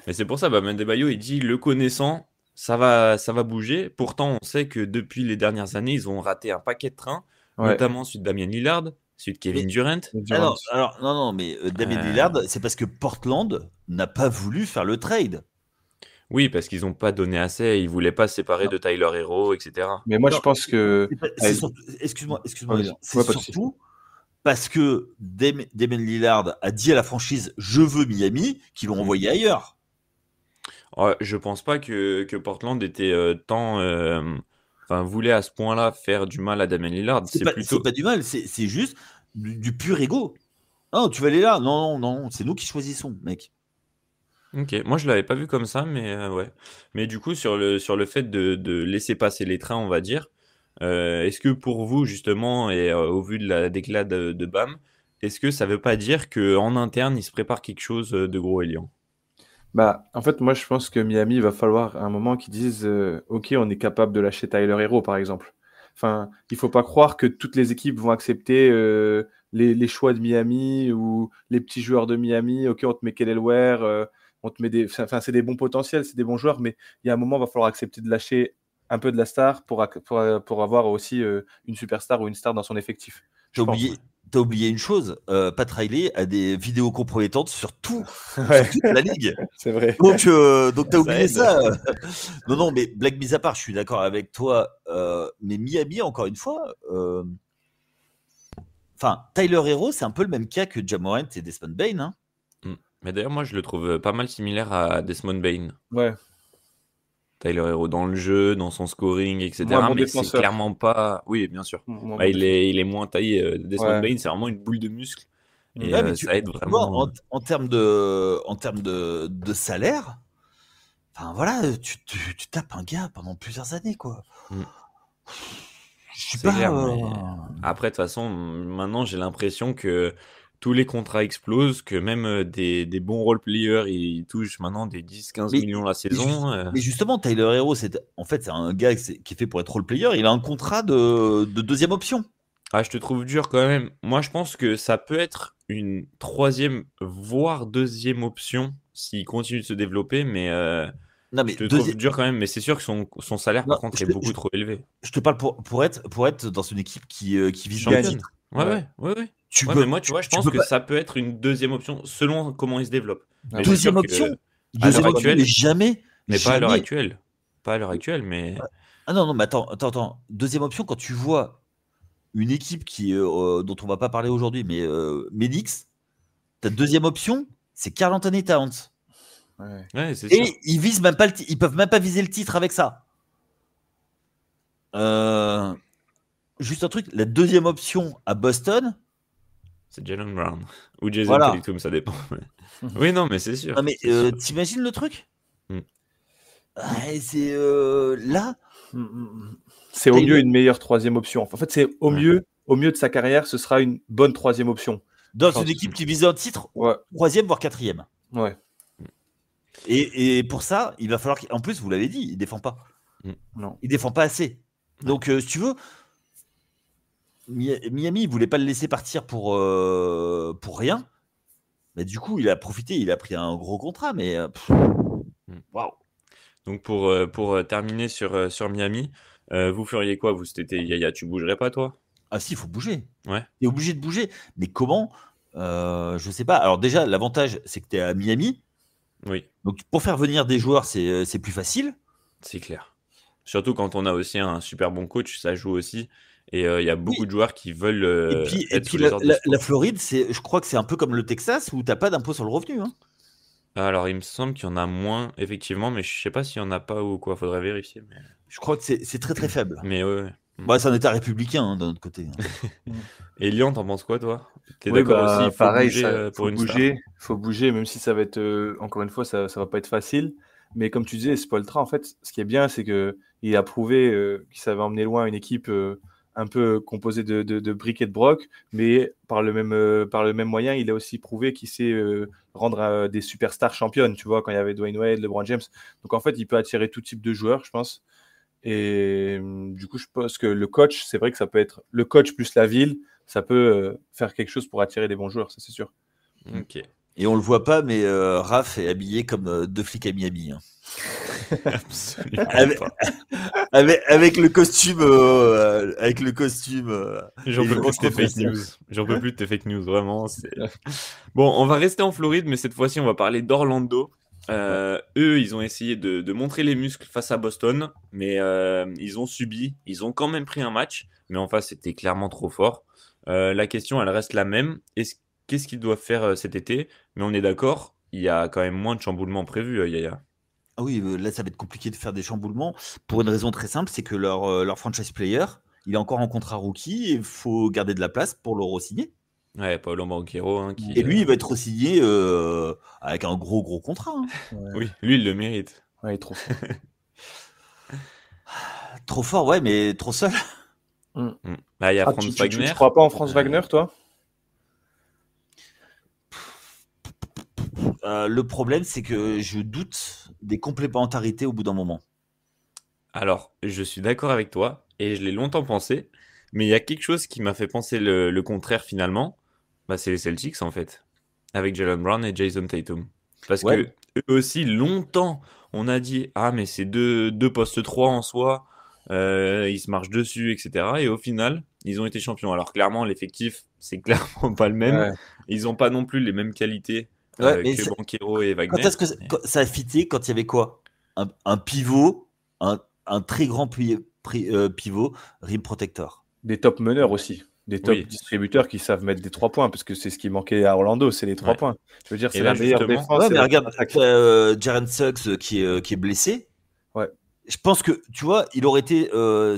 S1: Mais c'est pour ça, Mendebayo, il dit le connaissant, ça va bouger. Pourtant, on sait que depuis les dernières années, ils ont raté un paquet de trains,
S3: Ouais.
S1: notamment celui de Damian Lillard, celui de Kevin
S2: Mais-
S1: Durant.
S3: Durant.
S2: Alors, non, mais Damien
S1: Euh,
S2: Lillard, c'est parce que Portland n'a pas voulu faire le trade.
S1: Oui, parce qu'ils n'ont pas donné assez, ils voulaient pas se séparer
S2: Non,
S1: de Tyler Hero, etc.
S3: Mais moi, je
S2: non,
S3: pense que.
S2: c'est surtout, excuse-moi,
S3: Ouais,
S2: Adrien, c'est
S3: ouais, pas de souci.
S2: surtout parce que Damien Lillard a dit à la franchise je veux Miami, qu'ils l'ont envoyé ailleurs.
S1: Ouais, je pense pas que Portland était enfin, voulait à ce point-là faire du mal à Damian Lillard. C'est
S2: C'est
S1: plutôt.
S2: pas du mal, c'est juste du pur ego. Non, tu vas aller là. Non, c'est nous qui choisissons, mec.
S1: Ok, moi je l'avais pas vu comme ça, mais ouais. Mais du coup, sur le fait de laisser passer les trains, on va dire, est-ce que pour vous, justement, et au vu de la déclat de Bam, est-ce que ça veut pas dire qu'en interne, il se prépare quelque chose de gros Elian?
S3: Bah, en fait, moi, je pense que Miami, il va falloir à un moment qu'ils disent OK, on est capable de lâcher Tyler Hero, par exemple. Enfin, il faut pas croire que toutes les équipes vont accepter les choix de Miami ou les petits joueurs de Miami. OK, on te met Kelly Ware, on te met des. Enfin, c'est des bons potentiels, c'est des bons joueurs, mais il y a un moment, il va falloir accepter de lâcher un peu de la star pour avoir aussi une superstar ou une star dans son effectif.
S2: T'as
S3: Je pense.
S2: oublié, t'as oublié une chose. Pat Riley a des vidéos compromettantes sur
S3: Ouais,
S2: toute la ligue.
S3: c'est vrai.
S2: Donc t'as
S1: Ça
S2: oublié
S1: aide.
S2: ça. Non, mais blague mise à part, je suis d'accord avec toi. Mais Miami, encore une fois, enfin, Tyler Hero, c'est un peu le même cas que Ja Morant et Desmond Bane. Hein.
S1: Mm. Mais d'ailleurs, moi je le trouve pas mal similaire à Desmond Bane.
S3: Ouais,
S1: Tyler Hero dans le jeu, dans son scoring,
S3: moins
S1: etc.
S3: bon
S1: Mais c'est
S3: défenseur.
S1: clairement pas. Oui, bien sûr.
S3: Moins
S1: Bah,
S3: bon
S1: il
S3: défenseur.
S1: est, il est moins taillé. Desmond
S3: Ouais.
S1: Bane, c'est vraiment une boule de muscle. Et
S2: Ouais, mais
S1: ça aide
S2: tu vois,
S1: vraiment.
S2: en termes de salaire, enfin voilà, tu tapes un gars pendant plusieurs années, quoi.
S1: Mm.
S2: Je suis
S1: C'est
S2: pas.
S1: clair, mais après, de toute façon, maintenant, j'ai l'impression que tous les contrats explosent, que même des bons role-players, ils touchent maintenant des 10-15
S2: Mais,
S1: millions la saison.
S2: mais justement, Tyler Hero, en fait, c'est un gars qui est fait pour être role player. Il a un contrat de deuxième option.
S1: Ah, je te trouve dur quand même. Moi, je pense que ça peut être une troisième, voire deuxième option s'il continue de se développer, mais
S2: Non,
S1: je
S2: mais
S1: te trouve dur quand même. Mais c'est sûr que son salaire,
S2: non,
S1: par contre, est beaucoup trop élevé.
S2: je te parle pour être dans une équipe qui vise le
S3: Gagne.
S2: titre.
S1: Championne. Ouais,
S3: Ouais.
S1: ouais, ouais, ouais.
S2: Tu
S1: Ouais,
S2: peux,
S1: mais moi, tu vois, je
S2: tu
S1: pense
S2: peux
S1: que
S2: pas.
S1: ça peut être une deuxième option selon comment il se développe.
S3: Ah,
S1: Mais c'est
S2: Deuxième
S1: sûr
S2: option.
S1: que à l'heure
S2: Deuxième option, mais
S1: actuelle,
S2: jamais.
S1: mais pas à l'heure
S2: Jamais.
S1: actuelle. Pas à l'heure actuelle, mais
S2: Ah non, mais attends. Deuxième option, quand tu vois une équipe dont on va pas parler aujourd'hui, mais Medix, ta deuxième option, c'est Karl Anthony Towns.
S3: Ouais.
S1: ouais, c'est sûr.
S2: Et ils visent même pas ils peuvent même pas viser le titre avec ça. Juste un truc, la deuxième option à Boston,
S1: C'est Jalen Brown ou Jason
S2: voilà.
S1: Tatum, ça dépend. Oui, non, mais c'est sûr.
S2: Non mais
S1: C'est sûr.
S2: t'imagines le truc?
S1: Mm.
S2: Ouais, c'est là.
S3: C'est au
S2: Taylor-
S3: mieux une meilleure troisième option. En fait, c'est au
S1: Ouais.
S3: mieux de sa carrière, ce sera une bonne troisième option.
S2: Dans
S3: Je pense.
S2: une équipe qui vise un titre,
S3: Ouais,
S2: troisième voire quatrième.
S3: ouais.
S2: Et pour ça, il va falloir en plus, vous l'avez dit, il défend pas.
S3: Non.
S2: Il défend pas assez. Donc si tu veux, Miami, il voulait pas le laisser partir pour rien. Mais du coup, il a profité, il a pris un gros contrat, mais waouh.
S1: Donc pour terminer sur Miami, vous feriez quoi vous cet été, Yaya? Tu bougerais pas toi?
S2: Ah si, il faut bouger.
S1: Ouais.
S2: Tu es obligé de bouger. Mais comment je sais pas. Alors déjà, l'avantage, c'est que tu es à Miami.
S1: Oui,
S2: Donc pour faire venir des joueurs, c'est plus facile.
S1: c'est clair. Surtout quand on a aussi un super bon coach, ça joue aussi. Et il y a beaucoup
S2: Oui.
S1: de joueurs qui veulent
S2: Et
S1: être
S2: puis
S1: sous les ordres de ce
S2: la
S1: coach.
S2: Floride, je crois que c'est un peu comme le Texas où t'as pas d'impôt sur le revenu. Hein.
S1: Alors il me semble qu'il y en a moins effectivement, mais je sais pas s'il y en a pas ou quoi, faudrait vérifier.
S2: Je crois que c'est très très faible.
S1: Mais ouais.
S2: Bah, c'est un État républicain hein, d'un autre côté. Hein.
S1: Et Lyon, t'en penses quoi toi? T'es
S3: Oui,
S1: d'accord aussi, il faut
S3: pareil,
S1: bouger pour
S3: faut
S1: une star?
S3: bouger, faut bouger, même si ça va être, encore une fois, ça va pas être facile. Mais comme tu disais, Spoelstra, en fait, ce qui est bien, c'est que il a prouvé qu'il savait emmener loin une équipe un peu composé de briques et de broc, mais par le même moyen, il a aussi prouvé qu'il sait rendre des superstars championnes, tu vois, quand il y avait Dwayne Wade, LeBron James. Donc en fait, il peut attirer tout type de joueurs, je pense. Et du coup, je pense que le coach, c'est vrai que ça peut être le coach plus la ville, ça peut faire quelque chose pour attirer des bons joueurs, ça c'est sûr.
S1: Ok.
S2: Et on le voit pas, mais Raph est habillé comme deux flics à Miami. Hein.
S1: Absolument
S2: Avec,
S1: pas.
S2: avec le costume,
S1: J'en
S2: et
S1: peux
S2: les
S1: plus de tes
S2: grosses
S1: fake news. J'en peux plus de tes fake news, vraiment. Bon, on va rester en Floride, mais cette fois-ci, on va parler d'Orlando. Eux, ils ont essayé de montrer les muscles face à Boston, mais ils ont subi. Ils ont quand même pris un match, mais en face, c'était clairement trop fort. La question, elle reste la même. Qu'est-ce qu'ils doivent faire cet été? Mais on est d'accord, il y a quand même moins de chamboulements prévus, Yaya.
S2: Ah oui, là, ça va être compliqué de faire des chamboulements pour une raison très simple, c'est que leur franchise player, il est encore en contrat rookie et il faut garder de la place pour le re-signer.
S1: Ouais, Paolo Banchero, hein, qui.
S2: Et lui, il va être re-signé avec un gros contrat. Hein.
S3: Ouais.
S1: Oui, lui, il le mérite.
S3: Ouais, il est trop fort.
S2: Trop fort, ouais, mais trop seul.
S1: Là, il y a
S3: Ah,
S1: Franz
S3: tu
S1: Wagner.
S3: crois pas en Franz Wagner, toi?
S2: Le problème, c'est que je doute des complémentarités au bout d'un moment.
S1: Alors, je suis d'accord avec toi, et je l'ai longtemps pensé, mais il y a quelque chose qui m'a fait penser le contraire finalement. Bah, c'est les Celtics en fait, avec Jalen Brown et Jason Tatum. Parce
S2: Ouais.
S1: que eux aussi, longtemps, on a dit, ah, mais c'est deux postes 3 en soi, ils se marchent dessus, etc. Et au final, ils ont été champions. Alors, clairement, l'effectif, c'est clairement pas le même.
S3: Ouais.
S1: Ils n'ont pas non plus les mêmes qualités
S2: Ouais, mais
S1: que Banchero et
S2: quand
S1: Wagner.
S2: est-ce que ça a fité quand il y avait quoi un pivot, un très grand pivot, rim protector.
S3: Des top meneurs aussi. Des top
S1: Oui.
S3: distributeurs qui savent mettre des 3 points, parce que c'est ce qui manquait à Orlando, c'est les 3
S1: Ouais.
S3: points. Je veux dire,
S1: Et
S3: c'est
S1: là,
S3: la meilleure
S1: justement-
S3: défense.
S2: Ouais,
S3: c'est
S2: mais
S3: la
S2: regarde,
S3: meilleure attaque.
S2: Jaren Suggs qui est blessé.
S3: Ouais.
S2: Je pense que, tu vois, il aurait été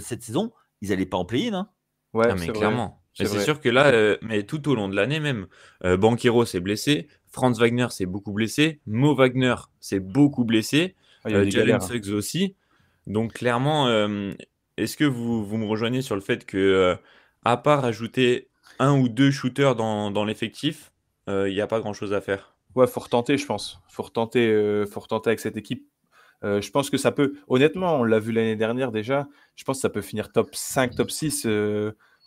S2: cette saison, ils n'allaient pas en play-in. Hein.
S3: Ouais,
S1: Ah, mais
S3: c'est vrai.
S1: clairement. Mais c'est
S3: vrai.
S1: sûr que là, mais tout au long de l'année même, Banchero s'est blessé, Franz Wagner s'est beaucoup blessé, Mo Wagner s'est beaucoup blessé,
S3: Ah, il y a eu des
S1: Jalen
S3: galères.
S1: Suggs aussi. Donc clairement, est-ce que vous me rejoignez sur le fait que, à part ajouter un ou deux shooters dans l'effectif, il n'y a pas grand-chose à faire?
S3: Ouais, faut retenter, je pense. Faut retenter avec cette équipe. Je pense que ça peut, honnêtement, on l'a vu l'année dernière déjà, je pense que ça peut finir top 5, top 6.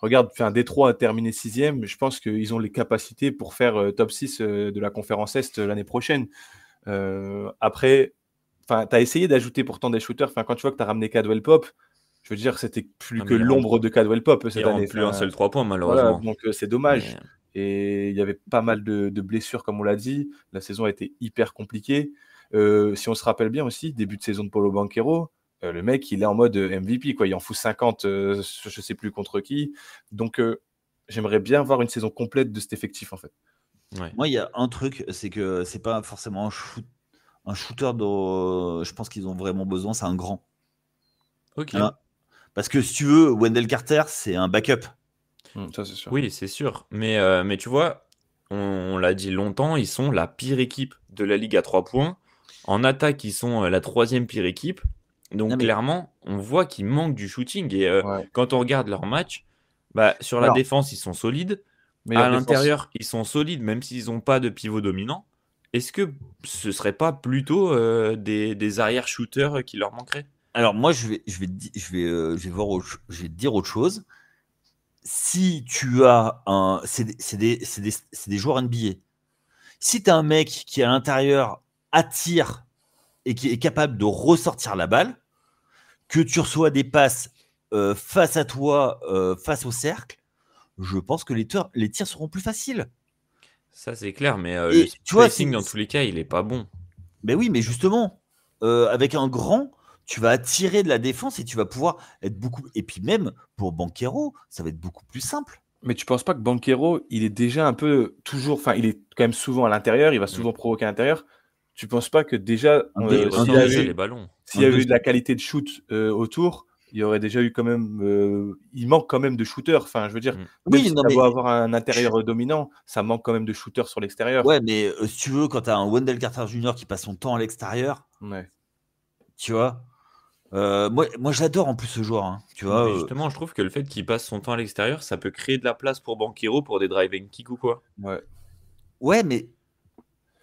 S3: Regarde, Détroit a terminé 6e, je pense qu'ils ont les capacités pour faire top 6 de la conférence Est l'année prochaine. Après, tu as essayé d'ajouter pourtant des shooters. Quand tu vois que tu as ramené Cadwell Pop, je veux dire, c'était plus
S1: Ah,
S3: que
S1: mais
S3: l'ombre de Cadwell Pop
S1: il
S3: cette année.
S1: rentre plus un seul 3 points
S3: Voilà,
S1: malheureusement.
S3: donc c'est dommage.
S1: Mais,
S3: Et il y avait pas mal de blessures, comme on l'a dit. La saison a été hyper compliquée. Si on se rappelle bien aussi, début de saison de Paulo Banchero, le mec, il est en mode MVP, quoi. Il en fout 50, je sais plus contre qui. Donc, j'aimerais bien voir une saison complète de cet effectif, en fait.
S1: ouais.
S2: Moi, il y a un truc, c'est que c'est pas forcément un shooter dont je pense qu'ils ont vraiment besoin, c'est un grand.
S1: Ok.
S2: Hein. Parce que si tu veux, Wendell Carter, c'est un backup.
S3: Ça, c'est sûr.
S1: Oui, c'est sûr. Mais tu vois, on l'a dit longtemps, ils sont la pire équipe de la Ligue à 3 points. En attaque, ils sont la troisième pire équipe. Donc
S2: Non, mais
S1: clairement, on voit qu'il manque du shooting. Et
S3: Ouais.
S1: quand on regarde leur match, bah, sur la
S2: alors,
S1: défense, ils sont solides.
S3: Meilleure
S1: À
S3: défense.
S1: l'intérieur, ils sont solides, même s'ils n'ont pas de pivot dominant. Est-ce que ce serait pas plutôt des arrière-shooters qui leur manqueraient?
S2: alors moi, je vais je vais te dire autre chose. Si tu as un, c'est des joueurs NBA. Si tu as un mec qui à l'intérieur attire et qui est capable de ressortir la balle, que tu reçois des passes face à toi, face au cercle, je pense que les tirs seront plus faciles.
S1: Ça, c'est clair, mais
S2: Et
S1: le
S2: tu vois,
S1: spacing, dans tous les cas, il est pas bon.
S2: ben oui, mais justement, avec un grand, tu vas attirer de la défense et tu vas pouvoir être beaucoup. Et puis même pour Banchero, ça va être beaucoup plus simple.
S3: Mais tu penses pas que Banchero, il est déjà un peu toujours, il est quand même souvent à l'intérieur, il va souvent provoquer à l'intérieur. Tu penses pas que déjà,
S2: Un
S1: Il
S2: un
S1: ressort
S3: s'il y
S1: déjà
S3: avait
S1: les ballons.
S3: s'il y avait eu de
S2: deuxième.
S3: la qualité de shoot autour, il y aurait déjà eu quand même. Il manque quand même de shooters. Je veux dire, même
S2: Oui,
S3: si
S2: non,
S3: ça
S2: mais
S3: va avoir un intérieur dominant, ça manque quand même de shooters sur l'extérieur.
S2: ouais, mais si tu veux, quand tu as un Wendell Carter Jr. qui passe son temps à l'extérieur,
S3: Ouais.
S2: tu vois, Moi, je l'adore en plus ce joueur, hein, tu vois.
S1: Mais justement, je trouve que le fait qu'il passe son temps à l'extérieur, ça peut créer de la place pour Banchero pour des drive and kick ou quoi.
S3: Ouais.
S2: Ouais, mais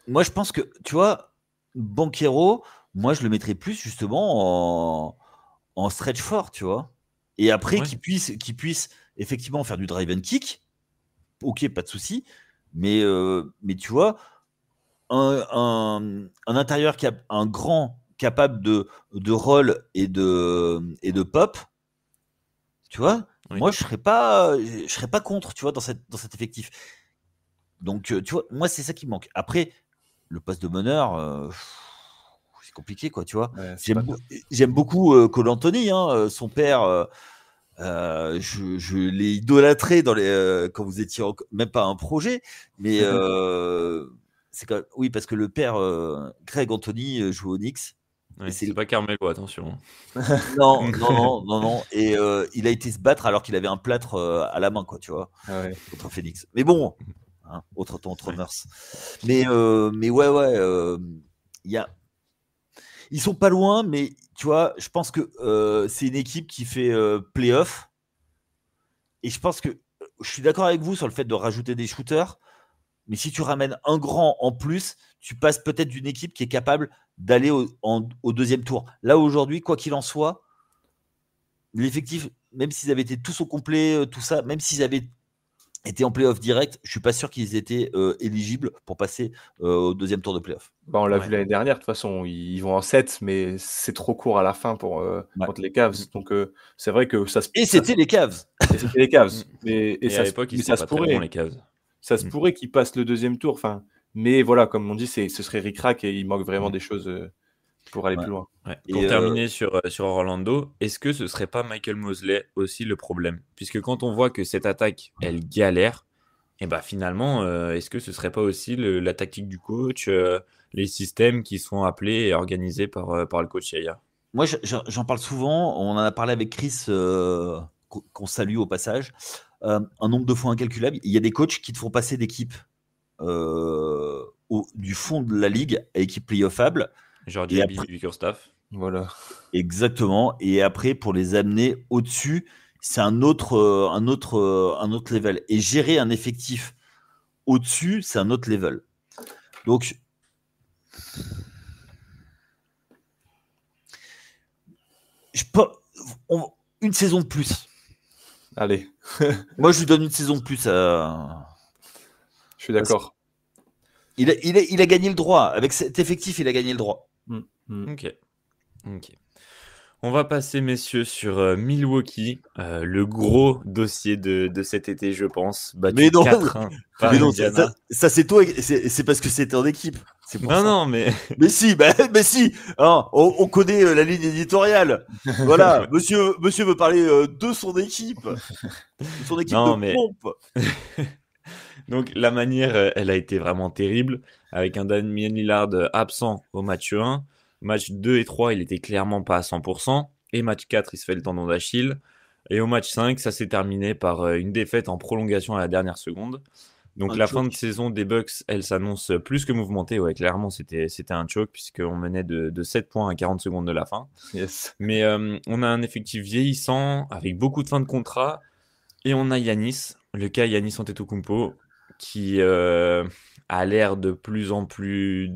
S2: moi, je pense que, tu vois, Banchero, moi, je le mettrais plus justement en stretch fort, tu vois. Et après,
S1: Ouais.
S2: qu'il puisse effectivement faire du drive and kick. Ok, pas de souci. Mais tu vois, un intérieur, un grand capable de roll et de pop, tu vois,
S1: Oui.
S2: moi, je serais pas contre, tu vois, dans cet effectif. Donc, tu vois, moi, c'est ça qui me manque. Après, le poste de meneur, c'est compliqué, quoi, tu vois.
S3: Ouais, c'est
S2: J'aime,
S3: pas
S2: beau-
S3: top.
S2: j'aime beaucoup Cole Anthony, hein, son père. Je l'ai idolâtré quand vous étiez même pas un projet, mais oui, parce que le père Greg Anthony joue au Knicks. Et
S1: Ouais, c'est
S2: c'est
S1: pas Carmelo, attention.
S2: non, non, non, non, non. Et il a été se battre alors qu'il avait un plâtre à la main, quoi, tu vois,
S3: Ah ouais.
S2: contre Phoenix. Mais bon, hein, autre temps, autre
S1: Ouais.
S2: mœurs. Mais ouais, ouais. Il y a, ils sont pas loin, mais tu vois, je pense que c'est une équipe qui fait playoff. Et je pense que je suis d'accord avec vous sur le fait de rajouter des shooters, mais si tu ramènes un grand en plus, tu passes peut-être d'une équipe qui est capable d'aller au deuxième tour. Là, aujourd'hui, quoi qu'il en soit, l'effectif, même s'ils avaient été tous au complet, tout ça, même s'ils avaient été en playoff direct, je suis pas sûr qu'ils étaient éligibles pour passer au deuxième tour de playoff.
S3: Bah, on l'a
S1: Ouais.
S3: vu l'année dernière, de toute façon, ils vont en 7, mais c'est trop court à la fin
S2: Ouais.
S3: contre les Cavs. Donc, c'est vrai que
S2: Et c'était les Cavs.
S3: et c'était les Cavs.
S1: Mm.
S3: Et
S1: Et à l'époque, ils
S3: mais
S1: étaient pas très bons, les
S3: pourrait.
S1: Cavs.
S3: Ça se
S1: Mm.
S3: pourrait qu'ils passent le deuxième tour. Enfin, mais voilà, comme on dit, ce serait ric-rac et il manque vraiment
S1: Mm.
S3: des choses pour aller
S2: Ouais.
S3: plus loin.
S1: Ouais.
S2: Et
S1: Pour terminer sur Orlando, est-ce que ce serait pas Michael Mosley aussi le problème? Puisque quand on voit que cette attaque, elle galère, et bah finalement, est-ce que ce serait pas aussi la tactique du coach, les systèmes qui sont appelés et organisés par le coach Yaya?
S2: moi, j'en parle souvent. On en a parlé avec Chris, qu'on salue au passage. Un nombre de fois incalculable. Il y a des coachs qui te font passer d'équipe du fond de la ligue à équipe playoffable.
S1: Genre
S2: Et
S1: JB
S2: après,
S1: Bickerstaff.
S3: Voilà.
S2: exactement. Et après, pour les amener au-dessus, c'est un autre level. Et gérer un effectif au-dessus, c'est un autre level. Donc, je peux, une saison de plus.
S3: Allez,
S2: Moi, je lui donne une saison de plus à.
S3: je suis d'accord.
S2: Il a gagné le droit. Avec cet effectif, il a gagné le droit.
S1: Ok. Ok. On va passer, messieurs, sur Milwaukee, le gros dossier de cet été, je pense.
S2: Mais
S1: Battu
S2: non,
S1: 4-1 par
S2: mais non,
S1: Indiana.
S2: ça, c'est toi. C'est parce que c'était en équipe. C'est pour
S1: Non,
S2: ça.
S1: non, mais
S2: Mais si, mais si. Hein, on connaît la ligne éditoriale. Voilà, monsieur veut parler de son équipe. De son équipe de
S1: non, mais
S2: pompe.
S1: donc la manière, elle a été vraiment terrible, avec un Damian Lillard absent au match 1. Match 2 et 3, il était clairement pas à 100%. Et match 4, il se fait le tendon d'Achille. Et au match 5, ça s'est terminé par une défaite en prolongation à la dernière seconde. Donc
S2: Un
S1: la fin de
S2: choc.
S1: saison des Bucks, elle s'annonce plus que mouvementée. Ouais, clairement, c'était un choc, puisqu'on menait de 7 points à 40 secondes de la fin.
S3: Yes.
S1: Mais on a un effectif vieillissant, avec beaucoup de fins de contrat. Et on a Yanis, le cas Yanis Antetokounmpo, qui a l'air de plus en plus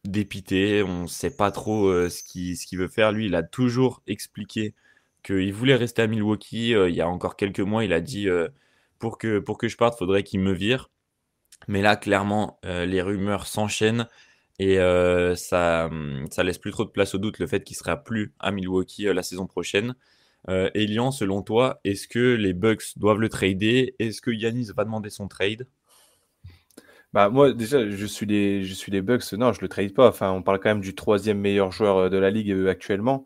S1: dépité. On ne sait pas trop ce qu'il veut faire. Lui, il a toujours expliqué qu'il voulait rester à Milwaukee. Il y a encore quelques mois, il a dit pour que je parte, faudrait qu'il me vire. Mais là, clairement, les rumeurs s'enchaînent et ça laisse plus trop de place au doute le fait qu'il sera plus à Milwaukee la saison prochaine. Elian, selon toi, est-ce que les Bucks doivent le trader? Est-ce que Yanis va demander son trade?
S3: Bah, moi, déjà, je suis les Bucks. Non, je le trade pas. Enfin, on parle quand même du troisième meilleur joueur de la ligue actuellement.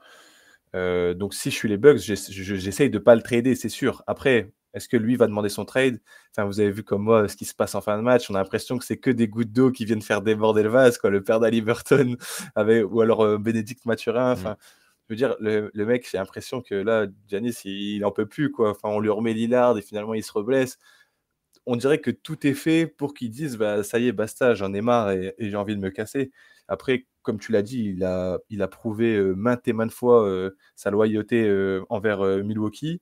S3: Donc, si je suis les Bucks, j'essaye de pas le trader, c'est sûr. Après, est-ce que lui va demander son trade? Enfin, vous avez vu comme moi ce qui se passe en fin de match. On a l'impression que c'est que des gouttes d'eau qui viennent faire déborder le vase, quoi. Le père d'Haliburton ou alors Bénédicte Mathurin. Enfin, je veux dire, le mec, j'ai l'impression que là, Giannis, il en peut plus, quoi. Enfin, on lui remet Lillard et finalement, il se reblesse. on dirait que tout est fait pour qu'ils disent bah, ça y est, basta, j'en ai marre et j'ai envie de me casser. Après, comme tu l'as dit, il a prouvé maintes et maintes fois sa loyauté envers Milwaukee.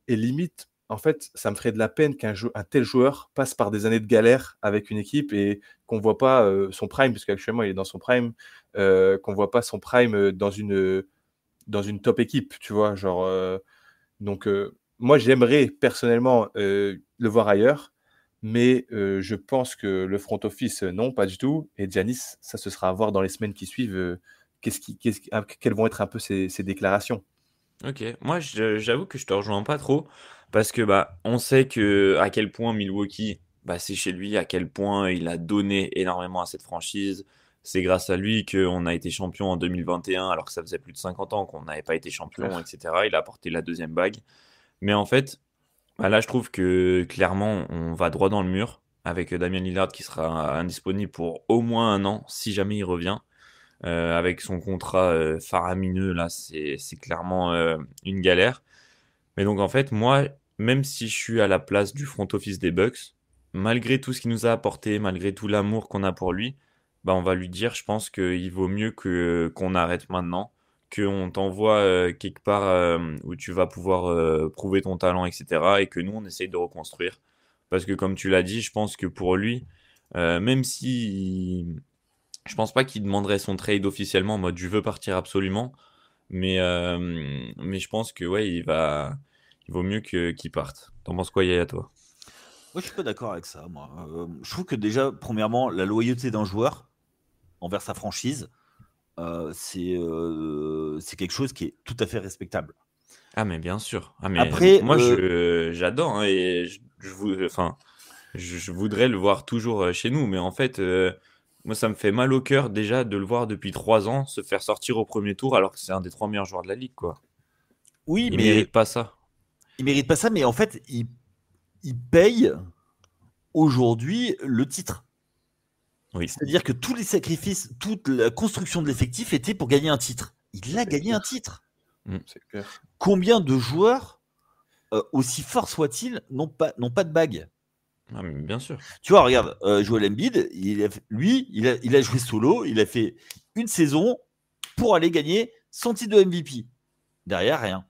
S3: Et limite, en fait, ça me ferait de la peine un tel joueur passe par des années de galère avec une équipe et qu'on ne voit pas son prime, parce qu'actuellement il est dans son prime, qu'on ne voit pas son prime dans une top équipe, tu vois. Genre, donc, moi, j'aimerais personnellement le voir ailleurs, mais je pense que le front office, non, pas du tout. Et Giannis, ça, ce sera à voir dans les semaines qui suivent quelles vont être un peu ses déclarations.
S1: Ok, moi j'avoue que je te rejoins pas trop parce que bah on sait que à quel point Milwaukee bah c'est chez lui, à quel point il a donné énormément à cette franchise. C'est grâce à lui qu'on a été champion en 2021 alors que ça faisait plus de 50 ans qu'on n'avait pas été champion,
S3: Claire.
S1: etc. Il a apporté la deuxième bague. Mais en fait, bah là je trouve que clairement on va droit dans le mur avec Damian Lillard qui sera indisponible pour au moins un an si jamais il revient. Avec son contrat faramineux, là, c'est clairement une galère. Mais donc, en fait, moi, même si je suis à la place du front office des Bucks, malgré tout ce qu'il nous a apporté, malgré tout l'amour qu'on a pour lui, bah, on va lui dire, je pense qu'il vaut mieux qu'on arrête maintenant, qu'on t'envoie quelque part où tu vas pouvoir prouver ton talent, etc. Et que nous, on essaye de reconstruire. Parce que, comme tu l'as dit, je pense que pour lui, même si je pense pas qu'il demanderait son trade officiellement en mode je veux partir absolument, mais je pense que ouais, il vaut mieux qu'il parte. T'en penses quoi, Yaya, toi?
S2: Moi, je suis pas d'accord avec ça, moi. Je trouve que déjà, premièrement, la loyauté d'un joueur envers sa franchise, c'est quelque chose qui est tout à fait respectable.
S1: Ah mais bien sûr. Ah mais
S2: Après,
S1: moi j'adore hein, et enfin, je voudrais le voir toujours chez nous, mais en fait, moi ça me fait mal au cœur déjà de le voir depuis 3 ans se faire sortir au premier tour alors que c'est un des 3 meilleurs joueurs de la ligue, quoi.
S2: oui,
S1: Il
S2: mais
S1: mérite pas ça.
S2: il mérite pas ça, mais en fait, il paye aujourd'hui le titre.
S1: Oui.
S2: C'est-à-dire que tous les sacrifices, toute la construction de l'effectif était pour gagner un titre. Il a gagné un titre.
S3: C'est clair.
S2: Combien de joueurs, aussi forts soient-ils, n'ont pas de bague?
S1: Ah mais bien sûr.
S2: Tu vois, regarde, Joel Embiid, il a joué solo, il a fait une saison pour aller gagner son titre de MVP. Derrière, rien.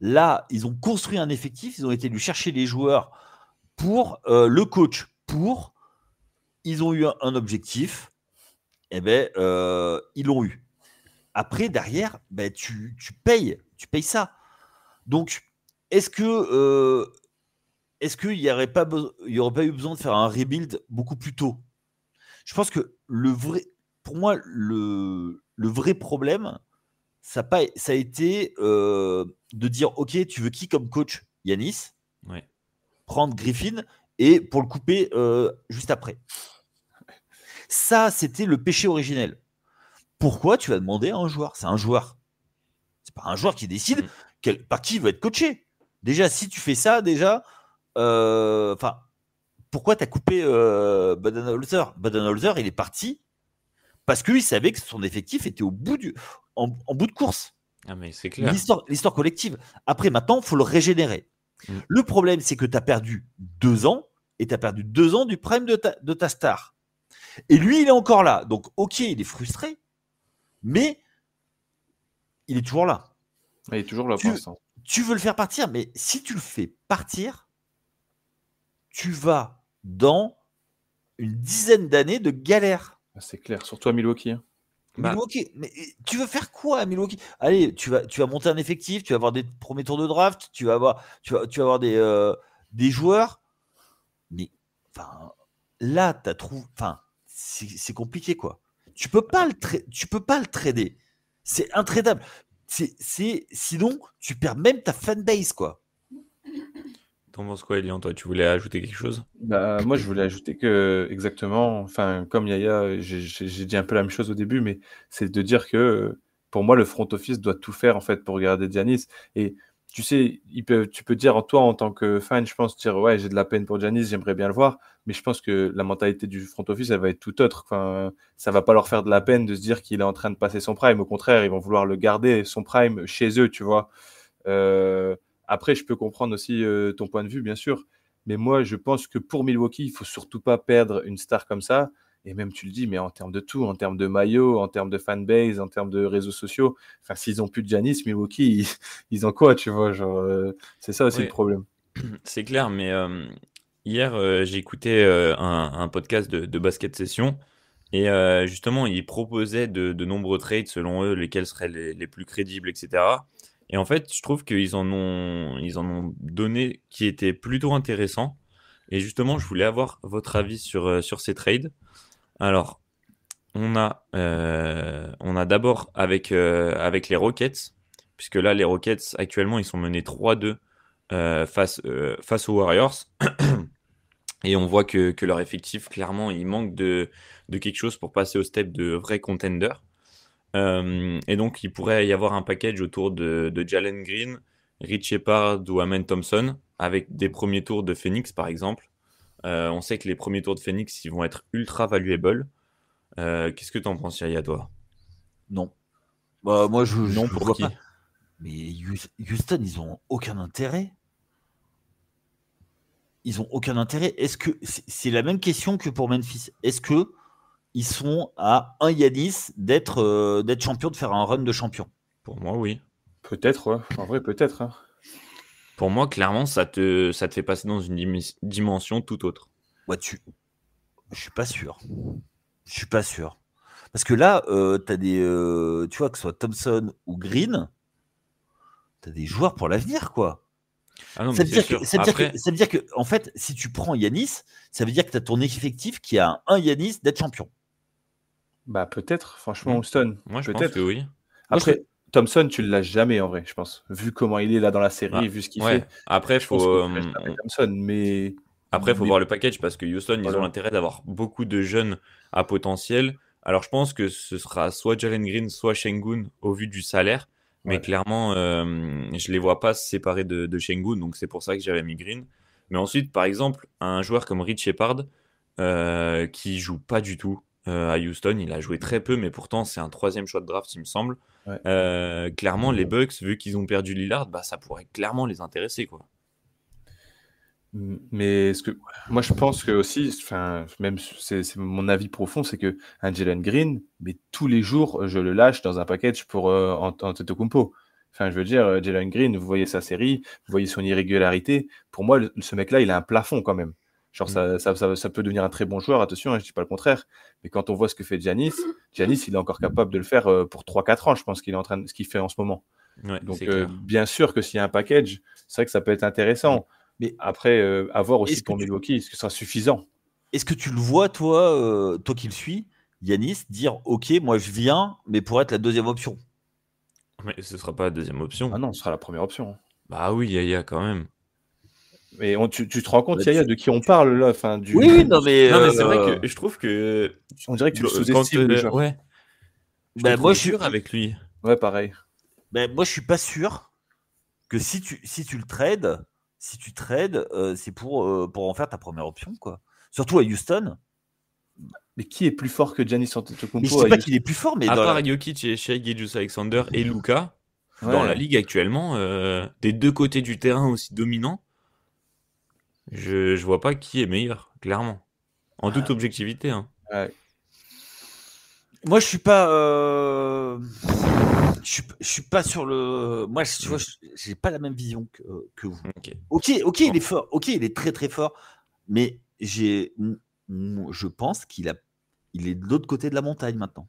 S2: Là, ils ont construit un effectif, ils ont été lui chercher les joueurs pour le coach, ils ont eu un objectif, et ben ils l'ont eu. Après, derrière, ben, tu payes ça. Donc, est-ce qu'il n'y aurait pas eu besoin de faire un rebuild beaucoup plus tôt? Je pense que pour moi, le vrai problème, ça a été de dire, ok, tu veux qui comme coach? Yanis,
S1: Ouais.
S2: prendre Griffin et pour le couper juste après. Ça, c'était le péché originel. Pourquoi tu vas demander à un joueur? C'est un joueur. C'est pas un joueur qui décide par qui il va être coaché. Déjà, si tu fais ça, pourquoi tu as coupé Budenholzer? Budenholzer, il est parti parce qu'il savait que son effectif était en bout de course.
S1: Ah mais c'est clair.
S2: L'histoire collective. Après, maintenant, il faut le régénérer. Le problème, c'est que tu as perdu 2 ans et tu as perdu 2 ans du prime de ta star. Et lui, il est encore là. Donc, ok, il est frustré, mais il est toujours là.
S3: Il est toujours là pour l'instant.
S2: Tu veux le faire partir, mais si tu le fais partir, tu vas dans une dizaine d'années de galère.
S3: C'est clair, surtout à Milwaukee. Hein.
S2: Milwaukee, mais tu veux faire quoi à Milwaukee? Allez, tu vas monter un effectif, tu vas avoir des premiers tours de draft, tu vas avoir des joueurs, mais là, c'est compliqué quoi. Tu peux pas le trader. C'est intradable. Sinon, tu perds même ta fanbase quoi.
S1: T'en penses quoi, Elian? Toi, tu voulais ajouter quelque chose?
S3: Moi, je voulais ajouter que, exactement, enfin, comme Yaya, j'ai dit un peu la même chose au début, mais c'est de dire que pour moi, le front office doit tout faire en fait pour garder Giannis. Et tu sais, tu peux dire, toi, en tant que fan, je pense, dire, ouais, j'ai de la peine pour Giannis, j'aimerais bien le voir, mais je pense que la mentalité du front office, elle va être tout autre. Enfin, ça va pas leur faire de la peine de se dire qu'il est en train de passer son prime. Au contraire, ils vont vouloir le garder, son prime, chez eux, tu vois. Après, je peux comprendre aussi ton point de vue, bien sûr. Mais moi, je pense que pour Milwaukee, il faut surtout pas perdre une star comme ça. Et même, tu le dis, mais en termes de tout, en termes de maillot, en termes de fanbase, en termes de réseaux sociaux, enfin, s'ils ont plus de Giannis, Milwaukee, ils ont quoi, tu vois, genre, c'est ça aussi le
S1: Ouais,
S3: problème.
S1: c'est clair, mais hier, j'ai écouté un podcast de basket session et justement, ils proposaient de nombreux trades selon eux, lesquels seraient les plus crédibles, etc. Et en fait, je trouve qu'ils en ont donné qui étaient plutôt intéressants. Et justement, je voulais avoir votre avis sur ces trades. Alors, on a d'abord avec les Rockets, puisque là, les Rockets, actuellement, ils sont menés 3-2 face aux Warriors. Et on voit que leur effectif, clairement, il manque de quelque chose pour passer au step de vrai contender. Et donc, il pourrait y avoir un package autour de Jalen Green, Rich Shepard ou Amen Thompson, avec des premiers tours de Phoenix, par exemple. On sait que les premiers tours de Phoenix, ils vont être ultra valuable. Qu'est-ce que tu en penses, Yaya, toi?
S2: Non. Bah, moi, je
S1: Non, pour
S2: vois
S1: qui?
S2: pas. Mais Houston, ils ont aucun intérêt. Ils ont aucun intérêt. Est-ce que c'est la même question que pour Memphis? Est-ce que ils sont à un Yanis d'être champion, de faire un run de champion?
S1: Pour moi, oui.
S3: Peut-être, ouais. En vrai, peut-être, hein.
S1: Pour moi, clairement, ça te fait passer dans une dimension tout autre.
S2: Ouais, je suis pas sûr. Je suis pas sûr. Parce que là, t'as des, tu vois, que ce soit Thompson ou Green, t'as des joueurs pour l'avenir, quoi.
S1: Ah non,
S2: Ça
S1: mais
S2: veut
S1: c'est
S2: dire que,
S1: sûr.
S2: ça veut dire que,
S1: Après,
S2: ça veut dire que, en fait, si tu prends Yanis, ça veut dire que tu as ton effectif qui a un Yanis d'être champion.
S3: Bah, peut-être, franchement, Houston.
S1: moi, je pense que
S3: Peut-être.
S1: oui.
S2: Moi,
S3: Après, Thompson, tu ne l'as jamais en vrai, je pense. Vu comment il est là dans la série,
S1: Bah,
S3: vu ce qu'il
S1: ouais.
S3: fait,
S1: Après,
S3: je pense que tu lâches
S1: faut,
S3: jamais Thompson.
S1: Après, faut
S3: Mais
S1: voir le package parce que Houston, ils ont
S3: voilà.
S1: l'intérêt d'avoir beaucoup de jeunes à potentiel. Alors, je pense que ce sera soit Jalen Green, soit Şengün au vu du salaire. Mais
S3: Ouais.
S1: clairement, je les vois pas se séparer de Şengün, donc c'est pour ça que j'avais mis Green. Mais ensuite, par exemple, un joueur comme Rich Shepard, qui joue pas du tout à Houston, il a joué très peu, mais pourtant c'est un troisième choix de draft, il me semble.
S3: Ouais.
S1: Clairement, les Bucks, vu qu'ils ont perdu Lillard, bah, ça pourrait clairement les intéresser, quoi.
S3: Mais moi, je pense que aussi, enfin, même c'est mon avis profond, c'est que un Jalen Green, mais tous les jours, je le lâche dans un package pour Antetokounmpo. Enfin, je veux dire, Jalen Green, vous voyez sa série, vous voyez son irrégularité. Pour moi, ce mec-là, il a un plafond quand même. Genre,
S1: Mm.
S3: ça peut devenir un très bon joueur, attention, hein, je dis pas le contraire. Mais quand on voit ce que fait Giannis, il est encore capable de le faire pour 3-4 ans, je pense qu'il est en train de ce qu'il fait en ce moment.
S1: Ouais, c'est
S3: Donc,
S1: clair.
S3: bien sûr que s'il y a un package, c'est vrai que ça peut être intéressant.
S2: mais
S3: Après, à voir aussi
S2: est-ce que
S3: pour Milwaukee, est-ce que ce sera suffisant?
S2: tu le vois, toi, toi qui le suis, Yanis, dire OK, moi je viens, mais pour être la deuxième option?
S1: Mais ce sera pas la deuxième option.
S3: Ah non, ce sera la première option.
S1: Bah oui, Yaya, quand même.
S3: Mais tu te rends compte,
S2: Bah,
S3: Yaya, de qui on parle là, enfin,
S2: Oui, oui, non, mais
S1: Non, mais c'est vrai que je trouve que
S3: on dirait que tu le
S1: quand
S3: sous-estimes déjà.
S1: ouais, je te
S2: bah, moi,
S1: trouve dur avec lui.
S3: Ouais, pareil.
S2: moi, je suis pas sûr que si tu le trades, c'est pour en faire ta première option, quoi. Surtout à Houston.
S3: Mais qui est plus fort que Giannis
S2: Mais je
S3: Antetokounmpo
S2: dis
S3: à
S2: pas
S3: Houston?
S2: qu'il est plus fort, mais
S1: À
S2: dans
S1: part
S2: la...
S1: Jokic et Shai Gilgeous-Alexander et Luka, dans la
S3: Ouais.
S1: ligue actuellement, des deux côtés du terrain aussi dominants, je vois pas qui est meilleur, clairement. En toute objectivité, hein.
S3: Ouais.
S2: Moi, je suis pas, je suis pas sur le. Moi, tu vois, j'ai pas la même vision que vous.
S1: Ok.
S2: Ok,
S1: Bon.
S2: il est fort. Ok, il est très très fort. Mais je pense il est de l'autre côté de la montagne maintenant.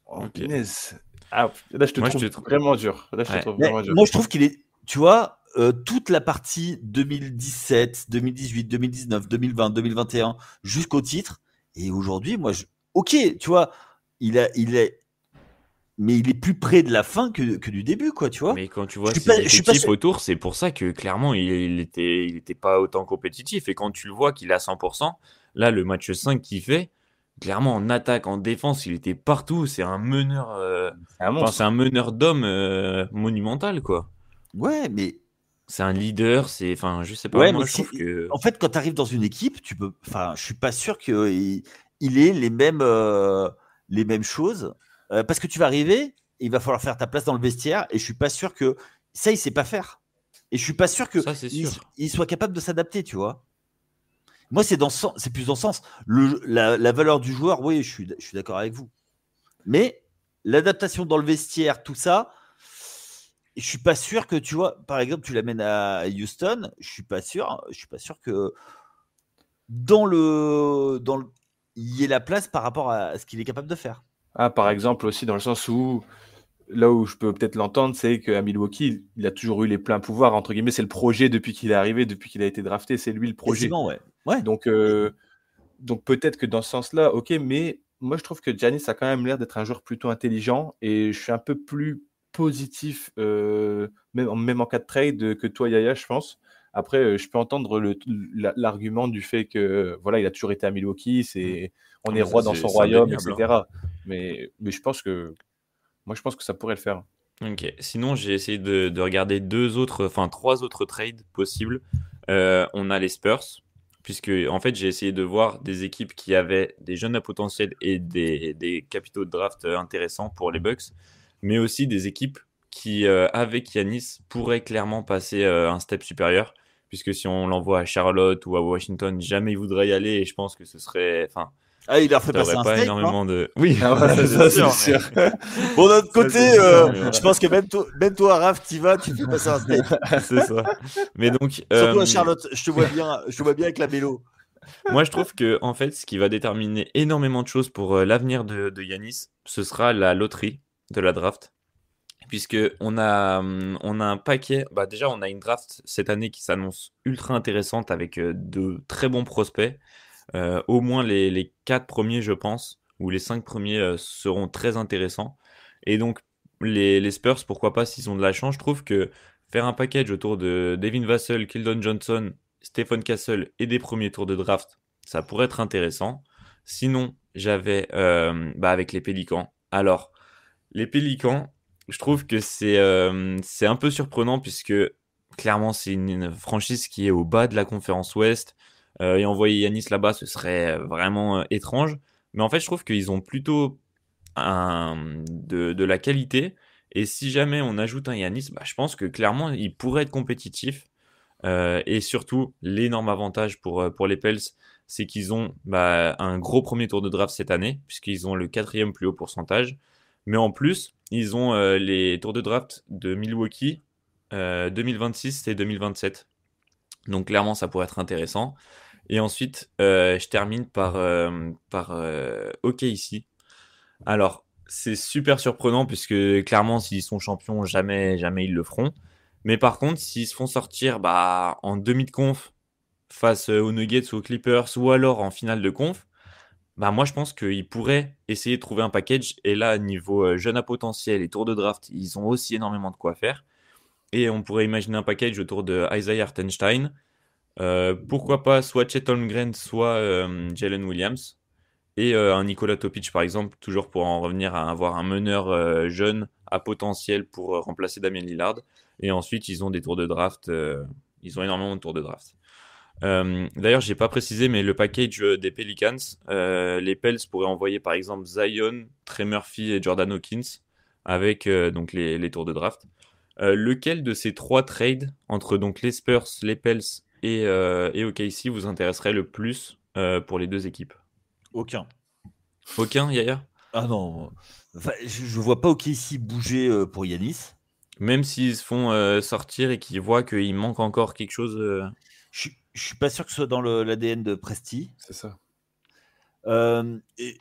S3: Oh,
S1: Ok.
S3: punaise. Ah, là, je te
S1: Moi,
S3: trouve vraiment dur. Là, je te
S1: Ouais.
S3: trouve
S2: Mais
S3: vraiment dur.
S2: moi, je trouve qu'il est, tu vois, toute la partie 2017, 2018, 2019, 2020, 2021 jusqu'au titre. Et aujourd'hui, ok, tu vois, mais il est plus près de la fin que du début, quoi, tu vois.
S1: Mais quand tu
S2: Je
S1: vois
S2: suis pas,
S1: ses
S2: je suis pas
S1: effectifs
S2: sûr.
S1: autour, c'est pour ça que clairement, il était pas autant compétitif. Et quand tu le vois qu'il est à 100%, là, le match 5 qu'il fait, clairement, en attaque, en défense, il était partout. C'est un meneur,
S3: C'est un
S1: enfin, c'est un
S3: monstre.
S1: meneur d'homme monumental, quoi.
S2: Ouais, mais
S1: C'est un leader, enfin, je sais pas,
S2: ouais, mais
S1: moi, je
S2: si,
S1: trouve que.
S2: en fait, quand tu arrives dans une équipe, tu peux, enfin, je suis pas sûr qu'il il ait les mêmes choses, parce que tu vas arriver, il va falloir faire ta place dans le vestiaire, et je suis pas sûr que ça, il sait pas faire. Et je suis pas sûr
S1: Ça, c'est
S2: qu'il
S1: sûr.
S2: il soit capable de s'adapter, tu vois. Moi, c'est plus dans ce sens. La valeur du joueur, oui, je suis d'accord avec vous. Mais l'adaptation dans le vestiaire, tout ça, je suis pas sûr que, tu vois, par exemple, tu l'amènes à Houston, je suis pas sûr que il y ait la place par rapport à ce qu'il est capable de faire.
S3: Ah, par exemple aussi dans le sens où là où je peux peut-être l'entendre, c'est qu'à Milwaukee, il a toujours eu les pleins pouvoirs, entre guillemets, c'est le projet depuis qu'il est arrivé, depuis qu'il a été drafté, c'est lui le projet.
S2: Quasiment, ouais. Ouais.
S3: Donc, donc peut-être que dans ce sens-là, ok, mais moi je trouve que Giannis a quand même l'air d'être un joueur plutôt intelligent et je suis un peu plus positif, même en cas de trade, que toi, Yaya, je pense. Après, je peux entendre l'argument du fait que voilà, il a toujours été à Milwaukee, on
S1: Ah,
S3: est
S1: mais ça,
S3: roi dans son
S1: c'est
S3: royaume,
S1: indéniable, hein.
S3: etc. Mais je pense que ça pourrait le faire.
S1: Ok. Sinon, j'ai essayé de regarder trois autres trades possibles. On a les Spurs, puisque en fait, j'ai essayé de voir des équipes qui avaient des jeunes à potentiel et des capitaux de draft intéressants pour les Bucks, mais aussi des équipes qui, avec Yanis, pourraient clairement passer un step supérieur, puisque si on l'envoie à Charlotte ou à Washington, jamais il voudrait y aller, et je pense que ce serait, enfin,
S2: Ah, il leur fait
S1: ça
S2: passer
S1: aurait
S2: un
S1: pas
S2: steak, non?
S1: énormément de. Oui,
S3: Ah ouais,
S1: ça,
S3: ça,
S1: c'est
S3: c'est
S1: sûr,
S3: sûr.
S2: Bon, d'un autre
S1: ça,
S2: côté,
S1: c'est sûr, mais
S2: je
S1: voilà.
S2: pense que même toi, Raph, tu vas, tu te fais passer un steak.
S1: C'est ça. Mais donc,
S2: Surtout à Charlotte, je te vois bien avec la mélo.
S1: moi, je trouve que en fait, ce qui va déterminer énormément de choses pour l'avenir de Yanis, ce sera la loterie de la draft. Puisque on a un paquet. Bah, déjà, on a une draft cette année qui s'annonce ultra intéressante avec de très bons prospects. Au moins les 4 premiers, je pense, ou les 5 premiers seront très intéressants. Et donc, les Spurs, pourquoi pas, s'ils ont de la chance, je trouve que faire un package autour de Devin Vassell, Keldon Johnson, Stephen Castle et des premiers tours de draft, ça pourrait être intéressant. Sinon, j'avais avec les Pélicans. Alors, les Pélicans, je trouve que c'est un peu surprenant puisque clairement, c'est une franchise qui est au bas de la conférence Ouest. Et envoyer Yanis là-bas, ce serait vraiment étrange. Mais en fait, je trouve qu'ils ont plutôt de la qualité. Et si jamais on ajoute un Yanis, bah, je pense que clairement, il pourrait être compétitif. Et surtout, l'énorme avantage pour les Pels, c'est qu'ils ont un gros premier tour de draft cette année, puisqu'ils ont le quatrième plus haut pourcentage. Mais en plus, ils ont les tours de draft de Milwaukee 2026 et 2027. Donc clairement, ça pourrait être intéressant. Et ensuite, je termine par OKC. Alors, c'est super surprenant puisque clairement, s'ils sont champions, jamais, jamais ils le feront. Mais par contre, s'ils se font sortir en demi de conf face aux Nuggets ou aux Clippers ou alors en finale de conf, moi je pense qu'ils pourraient essayer de trouver un package. Et là, niveau jeune à potentiel et tour de draft, ils ont aussi énormément de quoi faire. Et on pourrait imaginer un package autour de Isaiah Hartenstein. Pourquoi pas soit Chet Holmgren, soit Jalen Williams. Et un Nikola Topic, par exemple, toujours pour en revenir à avoir un meneur jeune à potentiel pour remplacer Damien Lillard. Et ensuite, ils ont des tours de draft. Ils ont énormément de tours de draft. D'ailleurs, j'ai pas précisé, mais le package des Pelicans, les Pels pourraient envoyer par exemple Zion, Trey Murphy et Jordan Hawkins avec donc les tours de draft. Lequel de ces trois trades entre donc les Spurs, les Pels et OKC vous intéresserait le plus pour les deux équipes?
S2: Aucun.
S1: Aucun, Yaya?
S2: Ah non. Enfin, je vois pas OKC bouger pour Yanis.
S1: Même s'ils se font sortir et qu'ils voient qu'il manque encore quelque chose.
S2: Je suis pas sûr que ce soit dans l'ADN de Presti.
S3: C'est ça.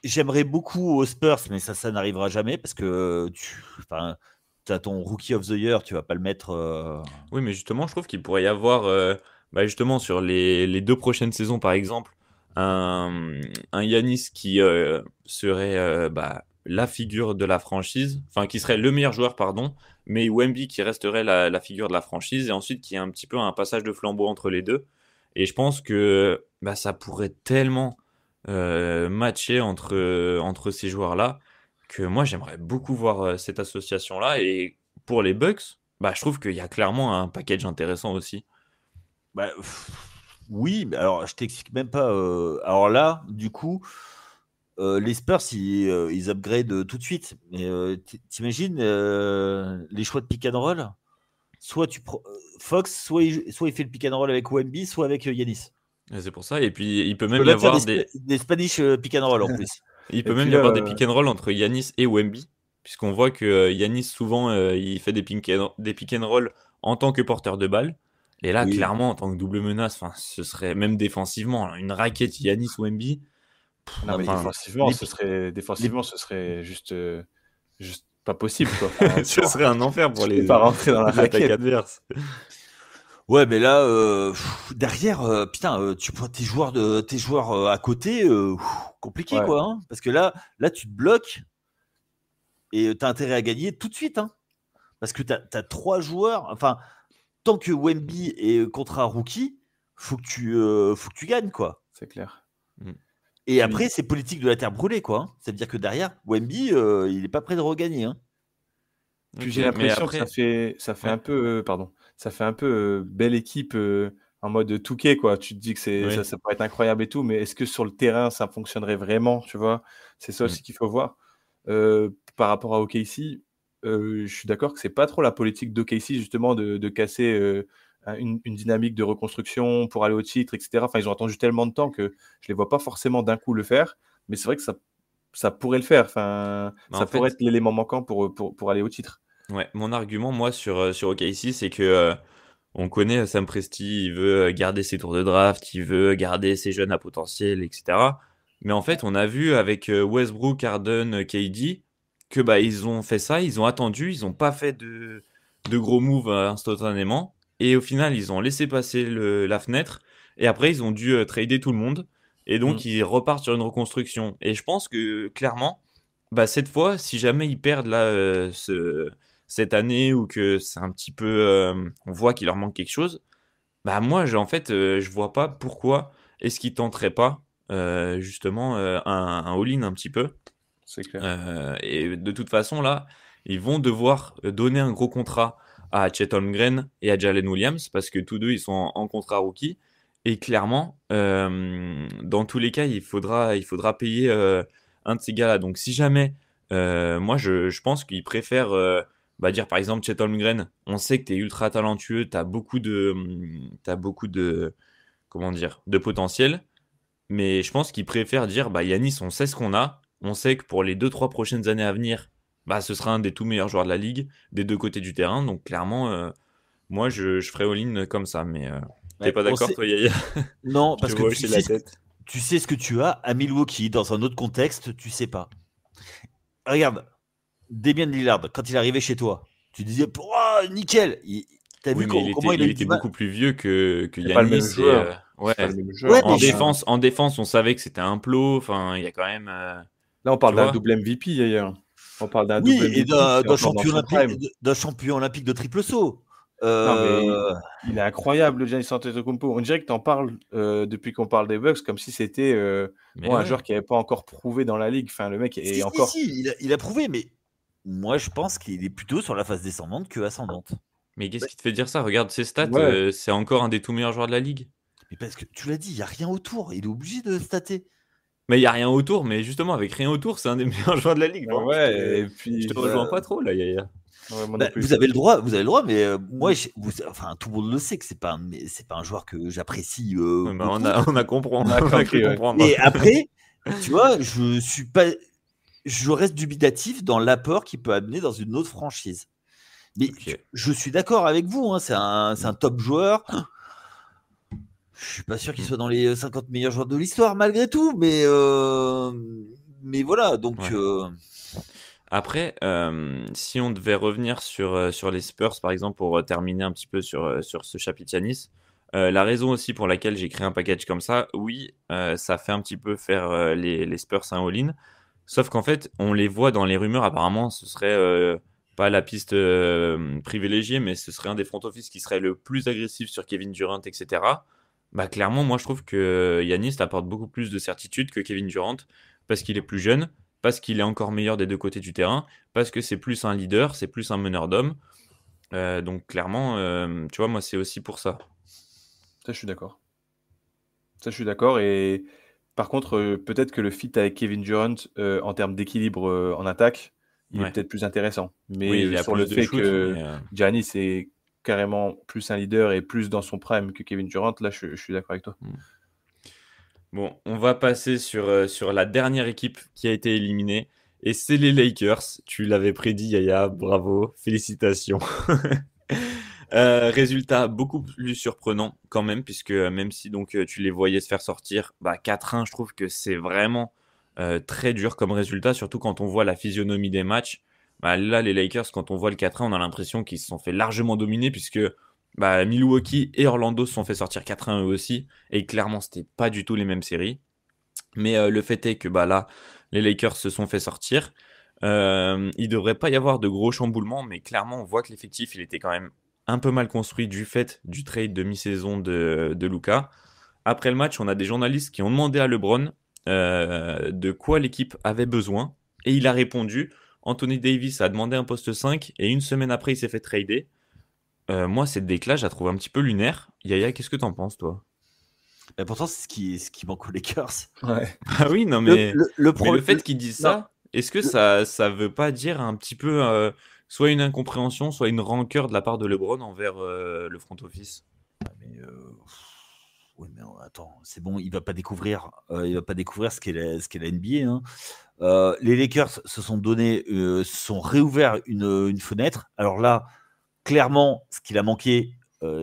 S2: J'aimerais beaucoup aux Spurs, mais ça n'arrivera jamais parce que tu as ton Rookie of the Year, tu vas pas le mettre.
S1: Oui, mais justement, je trouve qu'il pourrait y avoir, justement, sur les 2 prochaines saisons, par exemple, un Yanis qui serait la figure de la franchise, enfin, qui serait le meilleur joueur, pardon, mais Wemby qui resterait la figure de la franchise, et ensuite qui est un petit peu un passage de flambeau entre les deux. Et je pense que ça pourrait tellement matcher entre ces joueurs-là que moi, j'aimerais beaucoup voir cette association-là. Et pour les Bucks, je trouve qu'il y a clairement un package intéressant aussi.
S2: Oui, mais alors je t'explique même pas. Alors là, du coup, les Spurs, ils upgrade tout de suite. Mais t'imagines les choix de pick and roll? soit tu prends Fox, soit il fait le pick and roll avec Wemby, soit avec Giannis.
S1: Et c'est pour ça. Et puis, il peut
S2: Tu
S1: même
S2: peux
S1: y
S2: même faire
S1: avoir
S2: des Spanish pick and roll en plus.
S1: il peut
S3: Et
S1: même
S3: puis
S1: y avoir
S3: là,
S1: des pick and roll entre Yanis et Wemby, puisqu'on voit que Yanis, souvent, il fait des pick and roll en tant que porteur de balle. Et là,
S2: Oui.
S1: clairement, en tant que double menace, ce serait même défensivement, hein, une raquette Yanis Wemby.
S3: non, mais
S1: Enfin,
S3: défensivement, ce serait juste pas possible, quoi. Enfin,
S1: ce serait un enfer pour
S3: tu peux pas rentrer dans la
S1: les attaques
S3: raquette.
S1: adverses.
S2: Ouais, mais là, derrière, putain, tu prends tes joueurs à côté, compliqué,
S3: Ouais.
S2: quoi. Hein, parce que là, tu te bloques et tu as intérêt à gagner tout de suite. Hein, parce que tu as 3 joueurs. Enfin, tant que Wemby est contrat rookie, faut que tu gagnes, quoi.
S3: C'est clair.
S2: Et
S3: Puis-
S2: après, c'est politique de la terre brûlée, quoi. Hein. Ça veut dire que derrière, Wemby, il n'est pas prêt de regagner. Hein.
S3: Puis
S1: Ok,
S3: j'ai
S1: mais
S3: l'impression
S1: après,
S3: que ça fait
S1: ouais.
S3: un peu, pardon, ça fait un peu belle équipe en mode 2K, quoi. Tu te dis que
S1: Oui.
S3: ça pourrait être incroyable et tout, mais est-ce que sur le terrain ça fonctionnerait vraiment, tu vois? C'est ça aussi qu'il faut voir. Par rapport à OKC, je suis d'accord que c'est pas trop la politique d'OKC justement de casser une dynamique de reconstruction pour aller au titre, etc. Enfin, ils ont attendu tellement de temps que je les vois pas forcément d'un coup le faire, mais c'est vrai que ça pourrait le faire. Enfin,
S1: Bah,
S3: ça
S1: en
S3: pourrait
S1: fait,
S3: être l'élément manquant pour aller au titre.
S1: ouais, mon argument, moi, sur OKC, c'est que on connaît Sam Presti, il veut garder ses tours de draft, il veut garder ses jeunes à potentiel, etc. Mais en fait, on a vu avec Westbrook, Harden, KD, que bah, ils ont fait ça, ils ont attendu, ils n'ont pas fait de gros moves instantanément. Et au final, ils ont laissé passer la fenêtre. Et après, ils ont dû trader tout le monde. Et donc, ils repartent sur une reconstruction. Et je pense que clairement, bah, cette fois, si jamais ils perdent là, cette année ou que c'est un petit peu, on voit qu'il leur manque quelque chose, bah moi, en fait, je vois pas pourquoi est-ce qu'ils tenteraient pas justement un all-in un petit peu.
S3: C'est clair.
S1: Et de toute façon, là, ils vont devoir donner un gros contrat à Chet Holmgren et à Jalen Williams parce que tous deux, ils sont en contrat rookie. Et clairement, dans tous les cas, il faudra payer un de ces gars-là. Donc, si jamais, moi, je pense qu'ils préfèrent dire par exemple Chet Holmgren. On sait que tu es ultra talentueux, tu as beaucoup de, comment dire, de potentiel. Mais je pense qu'ils préfèrent dire, bah Yanis, on sait ce qu'on a. On sait que pour les 2-3 prochaines années à venir, bah, ce sera un des tout meilleurs joueurs de la ligue, des deux côtés du terrain. Donc clairement, moi, je ferai all-in comme ça. Mais t'es
S2: Ouais,
S1: pas
S2: on
S1: d'accord,
S2: sait...
S1: toi, Yaya?
S2: Non,
S1: Je te
S2: parce que
S1: vois hocher la tête.
S2: tu sais ce que tu as à Milwaukee. Dans un autre contexte, tu sais pas. Regarde, Damian Lillard, quand il arrivait chez toi, tu disais, oh, nickel. T'as
S1: Oui,
S2: vu
S1: mais
S2: comment il a
S1: il
S2: eu
S1: était
S2: du mal.
S1: beaucoup plus vieux que
S3: C'est pas le même
S1: Yanis.
S3: joueur.
S1: Ouais.
S3: C'est pas le même joueur.
S2: Ouais,
S1: En
S2: mais
S1: défense, on savait que c'était un plot. Enfin, il y a quand même.
S3: Là, on
S1: Tu
S3: parle d'un
S1: vois?
S3: double MVP d'ailleurs. On parle d'un
S2: oui,
S3: double
S2: et
S3: MVP qui est encore dans son prime.
S2: d'un champion olympique de triple saut.
S3: Non, mais il est incroyable, le Giannis Antetokounmpo. On dirait que tu en parles depuis qu'on parle des Bucks comme si c'était
S1: Mais
S3: un
S1: ouais.
S3: joueur qui n'avait pas encore prouvé dans la ligue. Enfin, le mec est
S2: Si,
S3: encore.
S2: il a prouvé, mais moi, je pense qu'il est plutôt sur la phase descendante que ascendante.
S1: Mais qu'est-ce qui te fait dire ça? Regarde ses stats,
S3: Ouais.
S1: c'est encore un des tout meilleurs joueurs de la ligue.
S2: Mais parce que tu l'as dit, il n'y a rien autour. Il est obligé de stater.
S1: Mais il n'y a rien autour, mais justement, avec rien autour, c'est un des meilleurs joueurs de la ligue. Vraiment,
S3: Ouais, et
S1: je
S3: puis.
S1: te rejoins pas trop là, Yaya.
S3: Ouais, moi non plus.
S2: Vous avez le droit, mais moi, enfin, tout le monde le sait que c'est pas un joueur que j'apprécie.
S1: Ouais, bah,
S2: beaucoup.
S1: on a compris.
S3: On a compris,
S1: cru
S3: ouais.
S1: comprendre.
S2: Et après, tu vois, je reste dubitatif dans l'apport qu'il peut amener dans une autre franchise. Mais
S1: Ok.
S2: je suis d'accord avec vous, hein, c'est un top joueur. Je suis pas sûr qu'il soit dans les 50 meilleurs joueurs de l'histoire malgré tout, mais voilà, donc
S1: Ouais. Après, si on devait revenir sur les Spurs, par exemple, pour terminer un petit peu sur ce chapitre Yanis, la raison aussi pour laquelle j'ai créé un package comme ça, oui, ça fait un petit peu faire les Spurs un all-in. Sauf qu'en fait, on les voit dans les rumeurs, apparemment, ce serait pas la piste privilégiée, mais ce serait un des front office qui serait le plus agressif sur Kevin Durant, etc. Bah, clairement, moi, je trouve que Yanis apporte beaucoup plus de certitude que Kevin Durant parce qu'il est plus jeune, parce qu'il est encore meilleur des deux côtés du terrain, parce que c'est plus un leader, c'est plus un meneur d'hommes. Donc, clairement, tu vois, moi, c'est aussi pour ça.
S3: Ça, je suis d'accord. Et par contre, peut-être que le fit avec Kevin Durant en termes d'équilibre en attaque, il est
S1: Ouais.
S3: peut-être plus intéressant. Mais
S1: Oui, il a
S3: sur
S1: plus
S3: le
S1: de
S3: fait
S1: shoot,
S3: que
S1: mais
S3: Giannis est carrément plus un leader et plus dans son prime que Kevin Durant, là, je suis d'accord avec toi.
S1: Bon, on va passer sur la dernière équipe qui a été éliminée. Et c'est les Lakers. Tu l'avais prédit, Yaya. Bravo. Félicitations. Résultat beaucoup plus surprenant quand même, puisque même si donc tu les voyais se faire sortir, 4-1, je trouve que c'est vraiment très dur comme résultat, surtout quand on voit la physionomie des matchs. Là, les Lakers, quand on voit le 4-1, on a l'impression qu'ils se sont fait largement dominer, puisque Milwaukee et Orlando se sont fait sortir 4-1 eux aussi, et clairement, c'était pas du tout les mêmes séries. Mais le fait est que là, les Lakers se sont fait sortir. Il devrait pas y avoir de gros chamboulements, mais clairement, on voit que l'effectif, il était quand même un peu mal construit du fait du trade de mi-saison de Luka. Après le match, on a des journalistes qui ont demandé à LeBron de quoi l'équipe avait besoin. Et il a répondu. Anthony Davis a demandé un poste 5 et une semaine après, il s'est fait trader. Moi, cette déclat, je la trouve un petit peu lunaire. Yaya, qu'est-ce que t'en penses, toi?
S2: Pourtant, c'est ce qui manque aux Lakers.
S3: Ouais.
S1: Ah oui, non, mais le
S2: problème,
S1: fait qu'ils disent ça, est-ce que ça veut pas dire un petit peu soit une incompréhension, soit une rancœur de la part de LeBron envers le front office?
S2: Oui, mais attends, c'est bon, il va pas découvrir ce qu'est la NBA. Hein. Les Lakers se sont réouverts une fenêtre. Alors là, clairement, ce qu'il a manqué,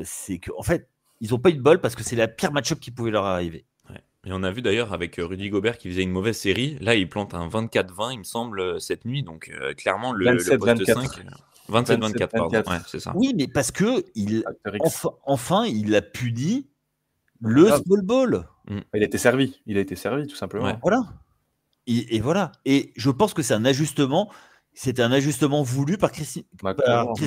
S2: c'est qu'en fait, ils n'ont pas eu de bol parce que c'est la pire match-up qui pouvait leur arriver.
S1: Ouais. Et on a vu d'ailleurs avec Rudy Gobert qui faisait une mauvaise série. Là, il plante un 24-20, il me semble, cette nuit. Donc, clairement, le poste 5. 27-24, pardon. Ouais, c'est ça.
S2: Oui, mais parce que enfin, il a puni le small ball.
S3: Il a été servi, tout simplement.
S2: Ouais. Voilà. Et voilà. Et je pense que c'est un ajustement. C'était un ajustement voulu par Chris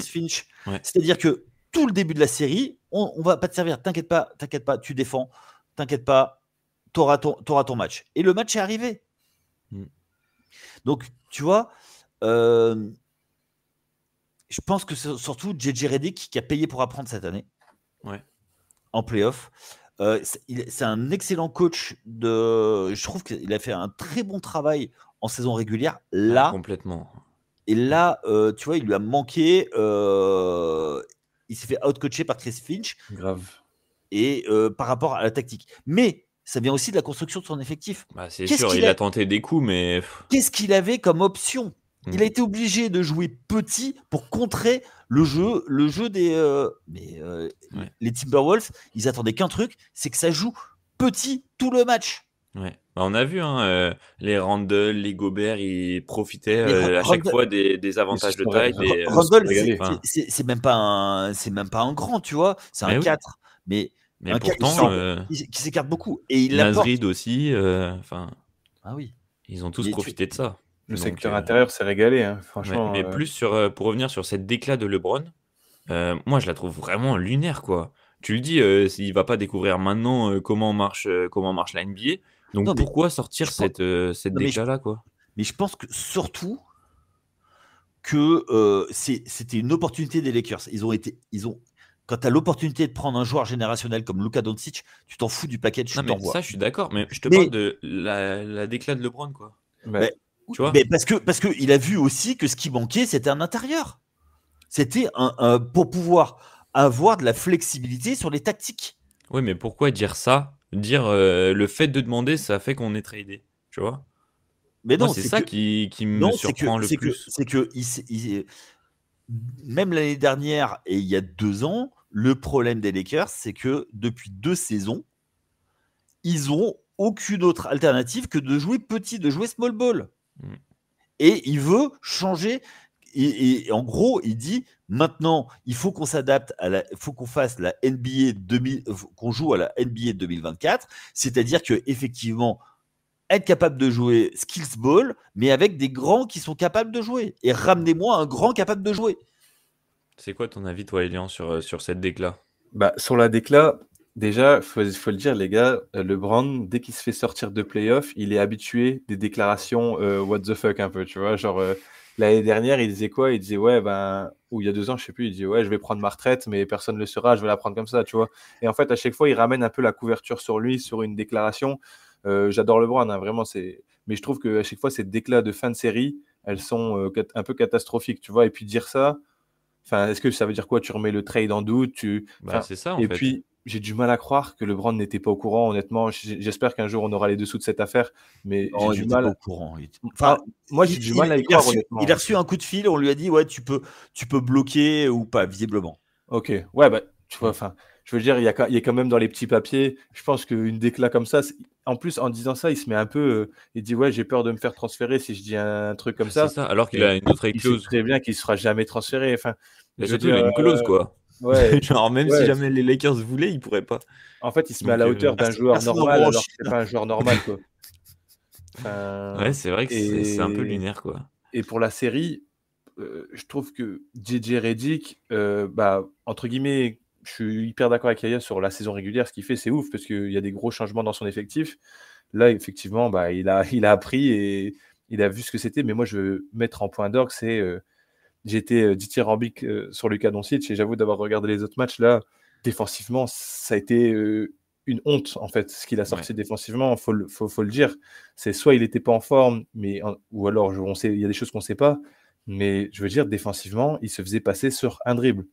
S2: Finch.
S1: Ouais.
S2: C'est-à-dire que tout le début de la série, on va pas te servir. T'inquiète pas, tu défends. T'inquiète pas, t'auras ton match. Et le match est arrivé. Donc, tu vois, je pense que c'est surtout JJ Redick qui a payé pour apprendre cette année.
S1: Ouais.
S2: En playoff. C'est un excellent coach. Je trouve qu'il a fait un très bon travail en saison régulière. Là,
S1: complètement.
S2: Et là, tu vois, il lui a manqué. Il s'est fait outcoacher par Chris Finch.
S3: Grave.
S2: Et par rapport à la tactique. Mais ça vient aussi de la construction de son effectif.
S1: C'est sûr, il a tenté des coups, mais.
S2: Qu'est-ce qu'il avait comme option? Il a été obligé de jouer petit pour contrer le jeu des. Les Timberwolves, ils attendaient qu'un truc, c'est que ça joue petit tout le match.
S1: Ouais. On a vu les Randle, les Gobert, ils profitaient à chaque fois des avantages de taille.
S2: Randle, c'est même pas un grand, tu vois. C'est un 4. Mais
S1: pourtant,
S2: qui s'écarte beaucoup. Et il
S1: Nasrid aussi.
S2: Ah oui.
S1: Ils ont tous profité de ça.
S3: Le secteur intérieur s'est régalé, hein, franchement.
S1: Mais plus pour revenir sur cette déclat de LeBron, moi je la trouve vraiment lunaire, quoi. Tu le dis, il va pas découvrir maintenant comment marche la NBA. Donc pourquoi sortir cette déclat-là, quoi?
S2: Mais je pense que surtout que c'était une opportunité des Lakers. Quand tu as l'opportunité de prendre un joueur générationnel comme Luka Doncic, tu t'en fous du package.
S1: Non, mais ça, je suis d'accord. Mais je te parle de la déclat de LeBron, quoi.
S2: Tu vois, parce que il a vu aussi que ce qui manquait, c'était un intérieur. C'était pour pouvoir avoir de la flexibilité sur les tactiques.
S1: Oui, mais pourquoi dire ça? Dire le fait de demander, ça fait qu'on est tradé. Tu vois?
S2: Mais non,
S1: moi, c'est ça qui me surprend le plus.
S2: C'est que même l'année dernière et il y a 2 ans, le problème des Lakers, c'est que depuis 2 saisons, ils ont aucune autre alternative que de jouer petit, de jouer small ball. Et il veut changer. Et en gros, il dit maintenant, il faut qu'on s'adapte il faut qu'on fasse la NBA qu'on joue à la NBA 2024. C'est-à-dire que effectivement, être capable de jouer skills ball, mais avec des grands qui sont capables de jouer. Et ramenez-moi un grand capable de jouer.
S1: C'est quoi ton avis, toi, Elian, sur cette déclat?
S3: Sur la déclat, déjà, faut le dire, les gars, LeBron, dès qu'il se fait sortir de playoff, il est habitué des déclarations what the fuck un peu, tu vois. Genre, l'année dernière, il disait quoi? Il disait, ou il y a 2 ans, je sais plus, il disait, je vais prendre ma retraite, mais personne ne le saura, je vais la prendre comme ça, tu vois. Et en fait, à chaque fois, il ramène un peu la couverture sur lui, sur une déclaration. J'adore LeBron, hein, vraiment, mais je trouve qu'à chaque fois, ces déclats de fin de série, elles sont un peu catastrophiques, tu vois. Et puis dire ça, Enfin, est-ce que ça veut dire quoi? Tu remets le trade en doute,
S1: Bah, c'est ça, en
S3: et
S1: fait.
S3: puis j'ai du mal à croire que LeBron n'était pas au courant, honnêtement. J'espère qu'un jour on aura les dessous de cette affaire, mais j'ai
S2: Non, il
S3: du
S2: n'était pas
S3: mal.
S2: au courant.
S3: Ah,
S2: Enfin,
S3: moi, j'ai du mal à y
S2: il a
S3: croire,
S2: reçu, il a
S3: honnêtement.
S2: reçu un coup de fil, on lui a dit, ouais, tu peux bloquer ou pas, visiblement.
S3: Ok, ouais, bah, tu vois,
S1: Mm.
S3: enfin, je veux dire, il y a quand même dans les petits papiers, je pense qu'une décla comme ça, en plus, en disant ça, il se met un peu, il dit, ouais, j'ai peur de me faire transférer si je dis un truc comme
S1: Bah, c'est
S3: ça,
S1: ça, alors qu'il
S3: mais
S1: a une autre
S3: il sait
S1: clause.
S3: très bien qu'il ne sera jamais transféré. Enfin,
S1: Et
S3: je veux
S1: surtout, il
S3: dire,
S1: a une clause, quoi.
S3: ouais,
S1: Genre, même si
S3: ouais,
S1: jamais les Lakers voulaient, ils pourraient pas.
S3: en fait, il se met à
S1: Donc,
S3: la hauteur d'un joueur
S2: Personne n'en
S3: normal alors
S2: branche.
S3: que c'est pas un joueur normal, quoi.
S1: ouais,
S3: Enfin,
S1: c'est vrai que c'est un peu
S3: et,
S1: lunaire, quoi.
S3: et pour la série, je trouve que JJ Redick, bah, entre guillemets, je suis hyper d'accord avec Yaya sur la saison régulière. Ce qu'il fait, c'est ouf parce qu'il y a des gros changements dans son effectif. Là, effectivement, bah, il a appris et il a vu ce que c'était. Mais moi, je veux mettre en point d'orgue, j'ai été dithyrambique sur Luka Doncic et j'avoue d'avoir regardé les autres matchs là. Défensivement, ça a été une honte en fait. Ce qu'il a sorti
S1: Ouais.
S3: défensivement, faut le dire. C'est soit il n'était pas en forme, ou alors on sait, il y a des choses qu'on ne sait pas. Mais je veux dire, défensivement, il se faisait passer sur un dribble.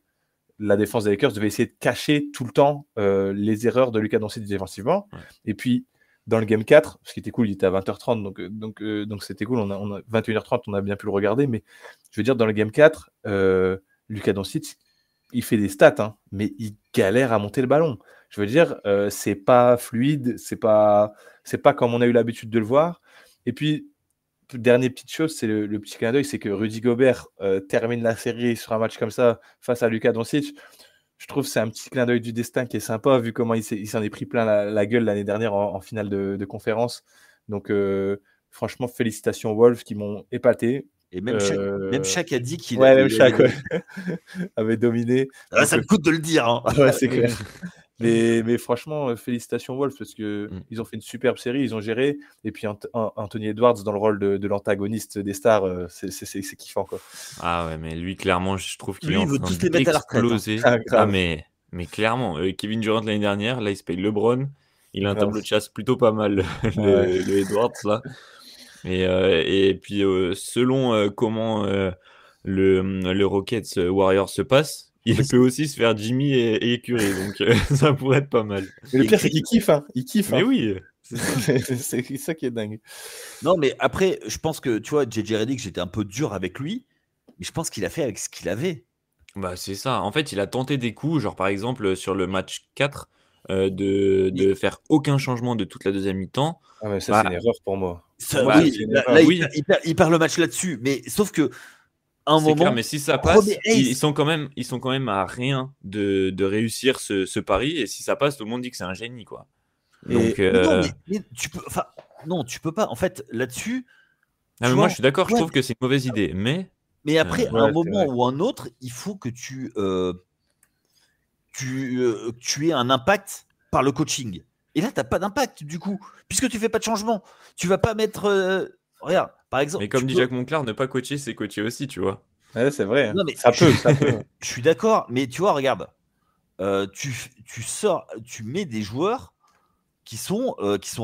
S3: La défense des Lakers devait essayer de cacher tout le temps les erreurs de Luka Doncic défensivement.
S1: Ouais.
S3: Et puis, dans le Game 4, ce qui était cool, il était à 20h30, donc c'était cool. 21h30, on a bien pu le regarder. Mais je veux dire, dans le Game 4, Luka Doncic, il fait des stats, hein, mais il galère à monter le ballon. Je veux dire, c'est pas fluide, c'est pas comme on a eu l'habitude de le voir. Et puis, dernière petite chose, c'est le petit clin d'œil, c'est que Rudy Gobert termine la série sur un match comme ça face à Luka Doncic. Je trouve que c'est un petit clin d'œil du destin qui est sympa, vu comment il s'en est pris plein la gueule l'année dernière en finale de conférence. Donc, franchement, félicitations aux Wolves qui m'ont épaté.
S2: Et même Shaq a dit qu'il
S3: Ouais, même Shaq avait dominé.
S2: Ah,
S3: Donc,
S2: ça me coûte de le dire. Hein.
S3: ouais, c'est clair. Mais franchement, félicitations Wolves parce que
S1: Mm.
S3: ils ont fait une superbe série, ils ont géré. Et puis Anthony Edwards dans le rôle de l'antagoniste des stars, c'est kiffant quoi.
S1: Ah ouais, mais lui, clairement, je trouve qu'il est
S2: Lui,
S1: en
S2: il veut
S1: train
S2: tous les mettre à la retraite. Hein.
S1: d'exploser.
S3: Ah, grave.
S1: Mais clairement, Kevin Durant l'année dernière, là, il se paye LeBron. Il a un
S3: Grave.
S1: tableau de chasse plutôt pas mal, le Edwards, là. Et puis, selon comment le Rockets Warriors se passe, il peut aussi se faire Jimmy et Curry. Donc, ça pourrait être pas mal.
S3: Mais le pire, c'est qu'il kiffe, hein. Il kiffe.
S1: Mais
S3: hein.
S1: oui, c'est ça.
S3: C'est ça qui est dingue.
S2: Non, mais après, je pense que, tu vois, JJ Redick, j'étais un peu dur avec lui, mais je pense qu'il a fait avec ce qu'il avait.
S1: Bah, c'est ça. En fait, il a tenté des coups, genre par exemple sur le match 4, de faire aucun changement de toute la deuxième mi-temps.
S3: Ah, mais ça,
S1: Bah,
S3: c'est une erreur pour moi.
S2: Ça,
S3: Pour moi,
S2: oui,
S3: c'est une
S2: là,
S3: erreur.
S1: oui.
S2: il perd le match là-dessus, mais sauf que à un
S1: C'est
S2: moment,
S1: clair, mais si ça
S2: premier
S1: passe,
S2: ace.
S1: ils sont quand même à rien de réussir ce pari. Et si ça passe, tout le monde dit que c'est un génie, quoi. Donc,
S2: Mais non, mais tu peux, enfin, non, tu peux pas. En fait, là-dessus,
S1: ah,
S2: tu
S1: mais
S2: vois,
S1: moi, je suis d'accord, je
S2: ouais,
S1: trouve que c'est une mauvaise idée. Mais
S2: mais après, à
S3: Ouais,
S2: un
S3: c'est
S2: moment
S3: vrai.
S2: ou un autre, il faut que tu aies un impact par le coaching. Et là, tu n'as pas d'impact du coup, puisque tu fais pas de changement. Tu vas pas mettre. Regarde, par exemple.
S1: comme
S2: tu
S1: dit
S2: peux-
S1: Jacques Monclar, ne pas coacher, c'est coacher aussi, tu vois.
S3: Ouais, c'est vrai. hein.
S2: Non, mais
S3: Ça peut.
S2: Je suis d'accord, mais tu vois, regarde, tu mets des joueurs qui sont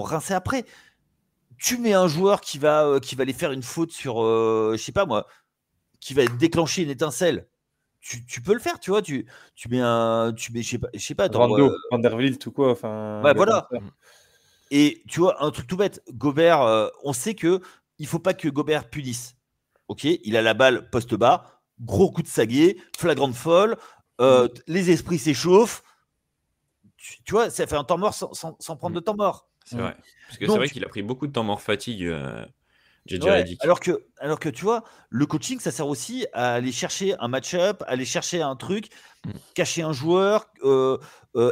S2: rincés après. Tu mets un joueur qui va aller faire une faute sur, je sais pas moi, qui va déclencher une étincelle. Tu peux le faire, tu vois. Tu mets je sais pas,
S3: Rando, Vanderbilt ou quoi. Enfin,
S2: ouais,
S3: un gars
S2: voilà.
S3: comme ça.
S2: Et tu vois, un truc tout bête, Gobert, on sait que il faut pas que Gobert punisse. Ok, il a la balle poste bas, gros coup de saguet, flagrante folle, les esprits s'échauffent. Tu vois, ça fait un temps mort sans prendre de temps mort.
S1: C'est vrai. Parce que
S2: Donc,
S1: c'est vrai qu'il a pris beaucoup de temps mort fatigue, JJ
S2: Ouais,
S1: Redick.
S2: alors que tu vois, le coaching, ça sert aussi à aller chercher un match-up, aller chercher un truc, cacher un joueur,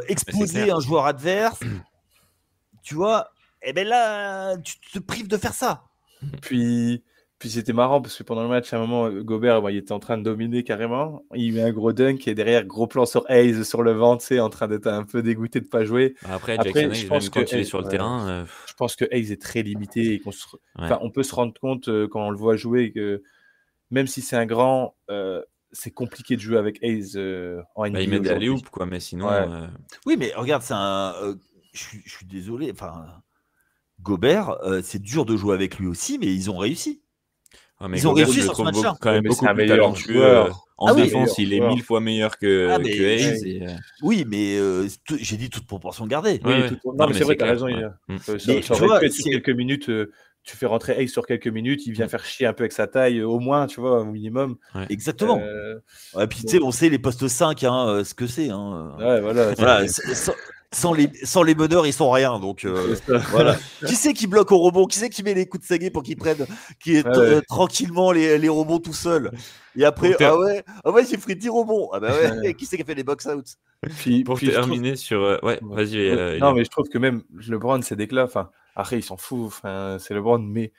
S2: exposer
S1: clair.
S2: un joueur adverse. Tu vois, et bien là, tu te prives de faire ça.
S3: Puis c'était marrant parce que pendant le match, à un moment, Gobert, il était en train de dominer carrément. Il met un gros dunk et derrière, gros plan sur Hayes sur le vent, tu sais, en train d'être un peu dégoûté de pas jouer.
S1: Après, Jackson Hayes,
S3: je pense
S1: même quand il est
S3: Hayes-
S1: sur le
S3: ouais,
S1: terrain,
S3: je pense que Hayes est très limité et
S1: ouais.
S3: enfin, on peut se rendre compte quand on le voit jouer que même si c'est un grand, c'est compliqué de jouer avec Hayes en NBA
S1: il met des
S3: aujourd'hui.
S1: alley-oops, quoi, mais sinon.
S3: Ouais.
S2: Oui, mais regarde, c'est un. Je suis désolé. Enfin, Gobert, c'est dur de jouer avec lui aussi, mais ils ont réussi.
S1: Ah, mais
S2: Ils ont
S1: Gobert,
S2: réussi
S1: je le
S2: sur ce
S1: trouve
S2: match-là.
S1: quand même
S3: mais
S1: beaucoup
S3: c'est un
S1: plus
S3: meilleur
S1: talentueux.
S3: joueur.
S1: En
S2: Ah oui,
S1: défense, il est
S3: joueur.
S1: 1000 fois meilleur
S2: Ah,
S1: que
S2: mais
S1: Hayes.
S2: oui, mais j'ai dit toute proportion gardée.
S1: Ouais,
S3: Oui,
S1: ouais.
S3: non,
S1: Non,
S3: mais
S1: mais
S3: c'est vrai,
S1: c'est
S3: tu as
S1: clair.
S3: raison.
S1: Ouais.
S2: Mais
S3: Ça
S2: tu
S3: aurait
S2: vois,
S3: pu être sur quelques minutes. Tu fais rentrer Hayes sur quelques minutes, il vient
S2: Mm.
S3: faire chier un peu avec sa taille, au moins, tu vois, au minimum.
S1: Ouais.
S2: Exactement. Et puis, tu sais,
S3: Donc,
S2: on sait les postes 5, ce que c'est.
S3: ouais, voilà.
S2: Voilà, sans les meneurs, ils sont rien. Donc,
S3: C'est ça.
S2: voilà. Qui c'est qui bloque au rebond? Qui c'est qui met les coups de saguet pour qu'ils prennent
S3: Ouais.
S2: tranquillement les rebonds tout seuls? Et après,
S1: Pour ter-
S2: ah ouais, j'ai pris 10 rebonds. Ah bah ouais, qui c'est qui a fait les box-out?
S3: Puis,
S1: Pour
S3: puis je trouve...
S1: terminer sur. Ouais, vas-y,
S3: Ouais. Non,
S1: Elia.
S3: mais je trouve que même LeBron, c'est d'éclat. Enfin, après, il s'en fout. Enfin, c'est LeBron, mais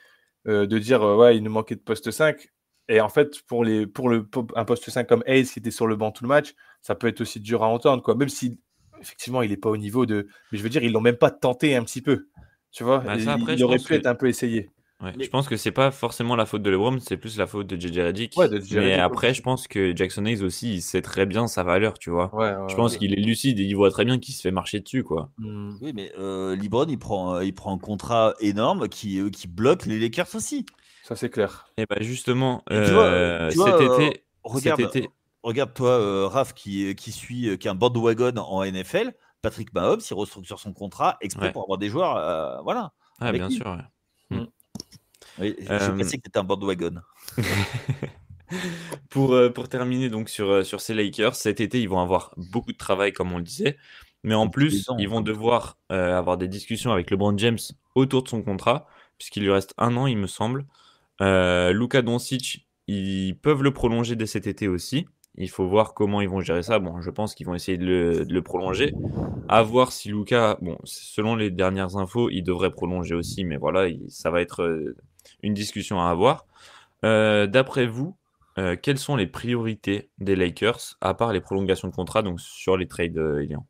S3: de dire, ouais, il nous manquait de poste 5. Et en fait, pour un poste 5 comme Hayes qui était sur le banc tout le match, ça peut être aussi dur à entendre, quoi. Même si, effectivement, il n'est pas au niveau de. Mais je veux dire, ils l'ont même pas tenté un petit peu. Tu vois,
S1: Bah, ça, après,
S3: il
S1: je
S3: aurait
S1: pense
S3: pu être
S1: que.
S3: un peu essayé.
S1: Ouais, je
S2: Mais
S1: pense que c'est pas forcément la faute de LeBron, c'est plus la faute de JJ
S3: Ouais,
S1: Redick.
S3: de DJ
S1: Mais
S3: Redick,
S1: après, je pense que Jackson Hayes aussi, il sait très bien sa valeur, tu vois.
S3: ouais,
S1: Je
S3: ouais,
S1: pense
S3: ouais.
S1: qu'il est lucide et il voit très bien qu'il se fait marcher dessus, quoi.
S3: Hmm.
S2: oui, mais LeBron, il prend un contrat énorme qui bloque les Lakers aussi.
S3: Ça, c'est clair.
S1: Et bah justement,
S2: Et tu vois,
S1: cet été,
S2: regarde toi, Raph, qui suit, qui est un bandwagon en NFL, Patrick Mahomes, il restructure son contrat exprès
S1: ouais,
S2: pour avoir des joueurs, voilà,
S1: ouais,
S2: avec
S1: bien
S2: lui.
S1: sûr, ouais.
S3: Hmm.
S2: Oui, j'ai
S1: Euh,
S2: pensé que tu étais un bandwagon.
S1: pour terminer donc sur ces Lakers, cet été, ils vont avoir beaucoup de travail, comme on le disait. Mais en
S2: Comme tous les
S1: plus,
S2: ans.
S1: ils vont devoir avoir des discussions avec LeBron James autour de son contrat, puisqu'il lui reste 1 an, il me semble. Luka Doncic, ils peuvent le prolonger dès cet été aussi. Il faut voir comment ils vont gérer ça. Bon, je pense qu'ils vont essayer de le prolonger. À voir si Luka, bon, selon les dernières infos, il devrait prolonger aussi, mais voilà, ça va être une discussion à avoir. D'après vous, quelles sont les priorités des Lakers, à part les prolongations de contrat, donc sur les trades, Elian?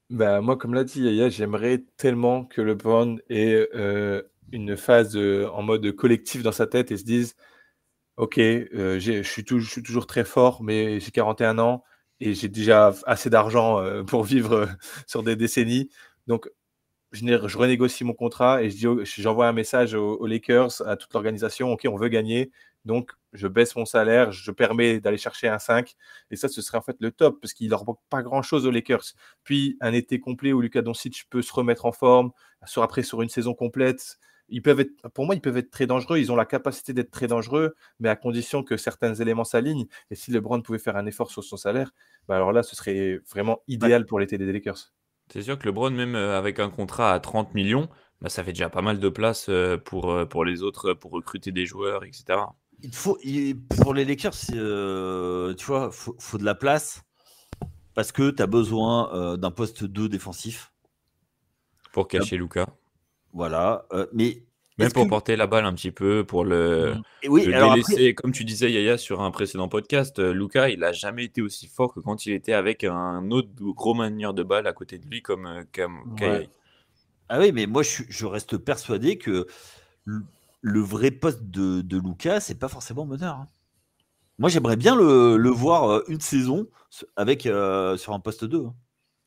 S3: Bah, moi, comme l'a dit Yaya, j'aimerais tellement que LeBron ait une phase en mode collectif dans sa tête et se dise, ok, je suis toujours très fort, mais j'ai 41 ans et j'ai déjà assez d'argent pour vivre sur des décennies. Donc, je renégocie mon contrat et j'envoie un message aux Lakers, à toute l'organisation, ok, on veut gagner, donc je baisse mon salaire, je permets d'aller chercher un 5, et ça, ce serait en fait le top, parce qu'il leur manque pas grand-chose aux Lakers. Puis un été complet où Luka Doncic peut se remettre en forme, après sur une saison complète, pour moi, ils peuvent être très dangereux, ils ont la capacité d'être très dangereux, mais à condition que certains éléments s'alignent, et si LeBron pouvait faire un effort sur son salaire, bah alors là, ce serait vraiment idéal pour l'été des Lakers.
S1: C'est sûr que LeBron, même avec un contrat à 30 millions, bah, ça fait déjà pas mal de place pour les autres, pour recruter des joueurs, etc.
S2: Pour les Lakers, tu vois, faut de la place parce que tu as besoin d'un poste 2 défensif.
S1: Pour cacher Luka.
S2: Voilà. Mais
S1: Même
S2: est-ce
S1: pour
S2: que.
S1: porter la balle un petit peu, pour
S2: Et oui,
S1: le
S2: alors
S1: délaisser. Comme tu disais, Yaya, sur un précédent podcast, Luka, il a jamais été aussi fort que quand il était avec un autre gros manieur de balle à côté de lui comme Kawhi.
S2: Ah oui, mais moi, je reste persuadé que le vrai poste de Luka, c'est pas forcément meneur, hein. Moi, j'aimerais bien le voir une saison avec sur un poste 2, hein.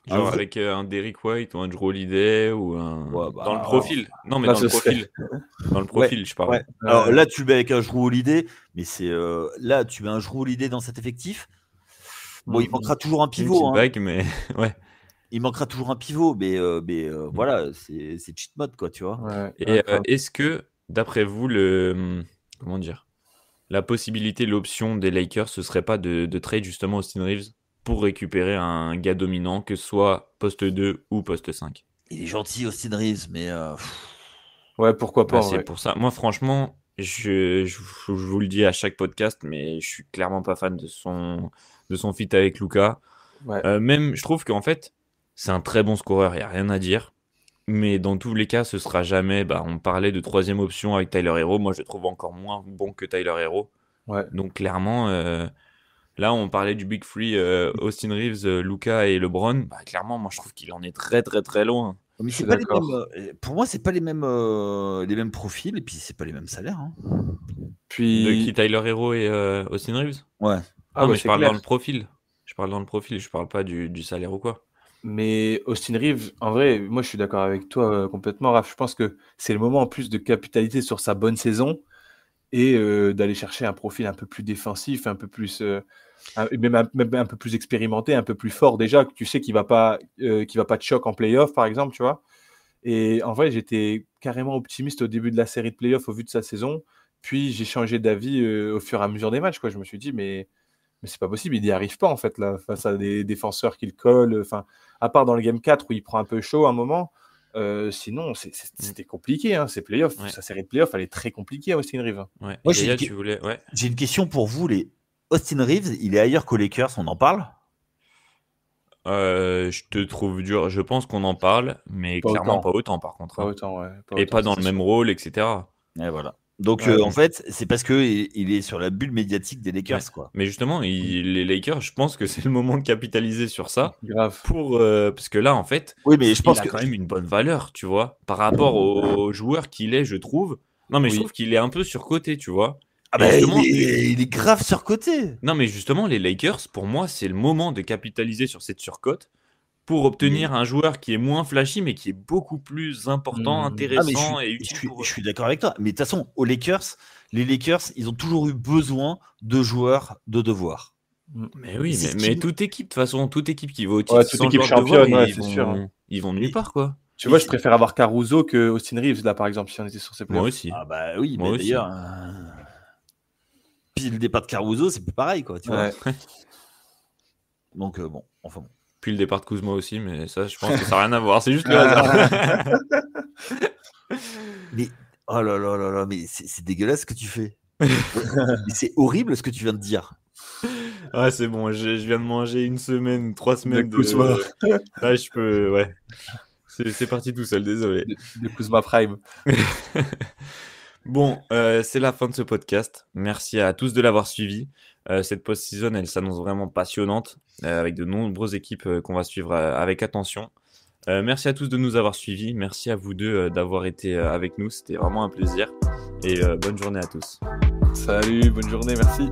S1: Genre
S2: vrai-
S1: avec un Derrick White ou un Drew Holiday ou un.
S2: Ouais, bah,
S1: Dans le
S3: alors,
S1: profil. Non, mais
S3: là,
S1: dans le
S3: ce serait-
S1: profil. Dans le
S2: Ouais,
S1: profil, je parle.
S2: ouais. Alors là, tu mets avec un Jrue Holiday, mais c'est là, tu mets un Jrue Holiday dans cet effectif. Bon, il manquera toujours un
S1: Une
S2: pivot,
S1: petite
S2: hein.
S1: bague, mais ouais.
S2: Il manquera toujours un pivot, mais voilà, c'est cheat mode, quoi, tu vois.
S3: Ouais,
S1: Et
S3: grave.
S1: est-ce que, d'après vous, comment dire, la possibilité, l'option des Lakers, ce serait pas de trade justement Austin Reeves pour récupérer un gars dominant, que ce soit poste 2 ou poste 5?
S2: Il est gentil, Austin Reeves, mais
S3: Ouais, pourquoi pas,
S1: Bah,
S3: en
S1: c'est
S3: vrai.
S1: pour ça. Moi, franchement, je vous le dis à chaque podcast, mais je suis clairement pas fan de son fit avec Luka.
S3: Ouais.
S1: Même, je trouve qu'en fait, c'est un très bon scoreur, il n'y a rien à dire. Mais dans tous les cas, ce sera jamais. Bah, on parlait de troisième option avec Tyler Hero. Moi, je le trouve encore moins bon que Tyler Hero.
S3: Ouais.
S1: Donc, clairement, là, on parlait du Big Three, Austin Reeves, Luka et LeBron. Bah, clairement, moi, je trouve qu'il en est très, très, très loin.
S2: mais
S3: Je
S2: c'est
S3: suis
S2: pas les mêmes.
S3: d'accord.
S2: Pour moi, c'est pas les mêmes profils, et puis c'est pas les mêmes salaires, hein.
S1: De qui,
S3: Puis,
S1: Tyler Hero et Austin Reeves?
S2: Ouais.
S3: ah
S1: Non,
S3: bah
S1: mais je
S3: c'est
S1: parle
S3: clair.
S1: dans le profil. Je parle dans le profil, je parle pas du salaire ou quoi.
S3: Mais Austin Reeves, en vrai, moi je suis d'accord avec toi complètement, Raph. Je pense que c'est le moment en plus de capitaliser sur sa bonne saison. et d'aller chercher un profil un peu plus défensif, un peu plus, même un peu plus expérimenté, un peu plus fort déjà, que tu sais qu'il va pas te choc en play-off, par exemple, tu vois. Et en vrai, j'étais carrément optimiste au début de la série de play-off au vu de sa saison. Puis j'ai changé d'avis au fur et à mesure des matchs, quoi. Je me suis dit, mais c'est pas possible, il n'y arrive pas en fait là, face à des défenseurs qui le collent. Enfin, à part dans le game 4 où il prend un peu chaud à un moment, sinon c'était compliqué. Hein, ces playoffs,
S1: Ouais.
S3: sa série de playoffs, elle est très compliquée à Austin Reeves.
S1: Ouais.
S2: Moi,
S1: Et Yaya, tu voulais. Ouais.
S2: J'ai une question pour vous. Les Austin Reeves, il est ailleurs qu'aux Lakers, on en parle?
S1: Je te trouve dur. Je pense qu'on en parle, mais
S3: Pas
S1: clairement
S3: autant.
S1: pas autant par contre.
S3: Pas
S1: Hein.
S3: autant, ouais.
S1: Et
S3: autant,
S1: pas dans
S3: c'est
S1: le
S3: sûr.
S1: même rôle, etc.
S2: Et voilà. Donc,
S3: Ouais,
S2: en fait, c'est parce qu'il est sur la bulle médiatique des Lakers,
S1: Ouais.
S2: quoi.
S1: Mais justement, les Lakers, je pense que c'est le moment de capitaliser sur ça.
S3: grave.
S1: Parce que là, en fait,
S2: Oui, mais je pense
S1: il a
S2: que.
S1: quand même une bonne valeur, tu vois, par rapport au joueur qu'il est, je trouve. Non, mais je
S3: Oui.
S1: trouve qu'il est un peu surcoté, tu vois.
S2: Ah
S1: Et
S2: bah,
S1: justement,
S2: il est grave surcoté.
S1: non, mais justement, les Lakers, pour moi, c'est le moment de capitaliser sur cette surcote pour obtenir un joueur qui est moins flashy, mais qui est beaucoup plus important,
S3: Hmm.
S2: Ah, mais
S1: intéressant et utile pour eux.
S2: je suis d'accord avec toi. Mais de toute façon, les Lakers, ils ont toujours eu besoin de joueurs de devoir.
S1: Mais oui,
S2: C'est ce
S1: mais
S2: qui-
S1: toute équipe, de toute façon, toute équipe qui va au titre
S3: Ouais, toute
S1: sans
S3: équipe
S1: joueur de devoir,
S3: championne, ouais,
S1: ils
S3: c'est sûr. Hein.
S1: ils vont nulle
S2: Mais-
S1: part, quoi.
S3: Tu
S2: Mais
S3: vois, je
S2: c'est-
S3: préfère avoir Caruso que Austin Reeves, là, par exemple, si on était sur ces
S1: Moi
S3: playoffs.
S1: aussi.
S2: Ah bah oui,
S1: Moi
S2: mais
S1: aussi.
S2: d'ailleurs, puis le départ de Caruso, c'est plus pareil, quoi, tu vois.
S3: Ouais.
S2: Donc bon, enfin bon.
S1: Puis le départ de Kuzma aussi, mais ça, je pense que ça n'a rien à voir. C'est juste le hasard.
S2: Mais oh là là là là, mais c'est dégueulasse ce que tu fais. Mais c'est horrible ce que tu viens de dire.
S1: Ouais, c'est bon, je viens de manger 1 semaine, 3 semaines de.
S3: Kuzma.
S1: Là, je peux. Ouais. C'est parti tout seul, désolé.
S3: De Kuzma Prime.
S1: Bon, c'est la fin de ce podcast. Merci à tous de l'avoir suivi. Cette post-season, elle s'annonce vraiment passionnante, avec de nombreuses équipes qu'on va suivre avec attention. Merci à tous de nous avoir suivis. Merci à vous deux d'avoir été avec nous. C'était vraiment un plaisir. Et bonne journée à tous.
S3: Salut, bonne journée, merci.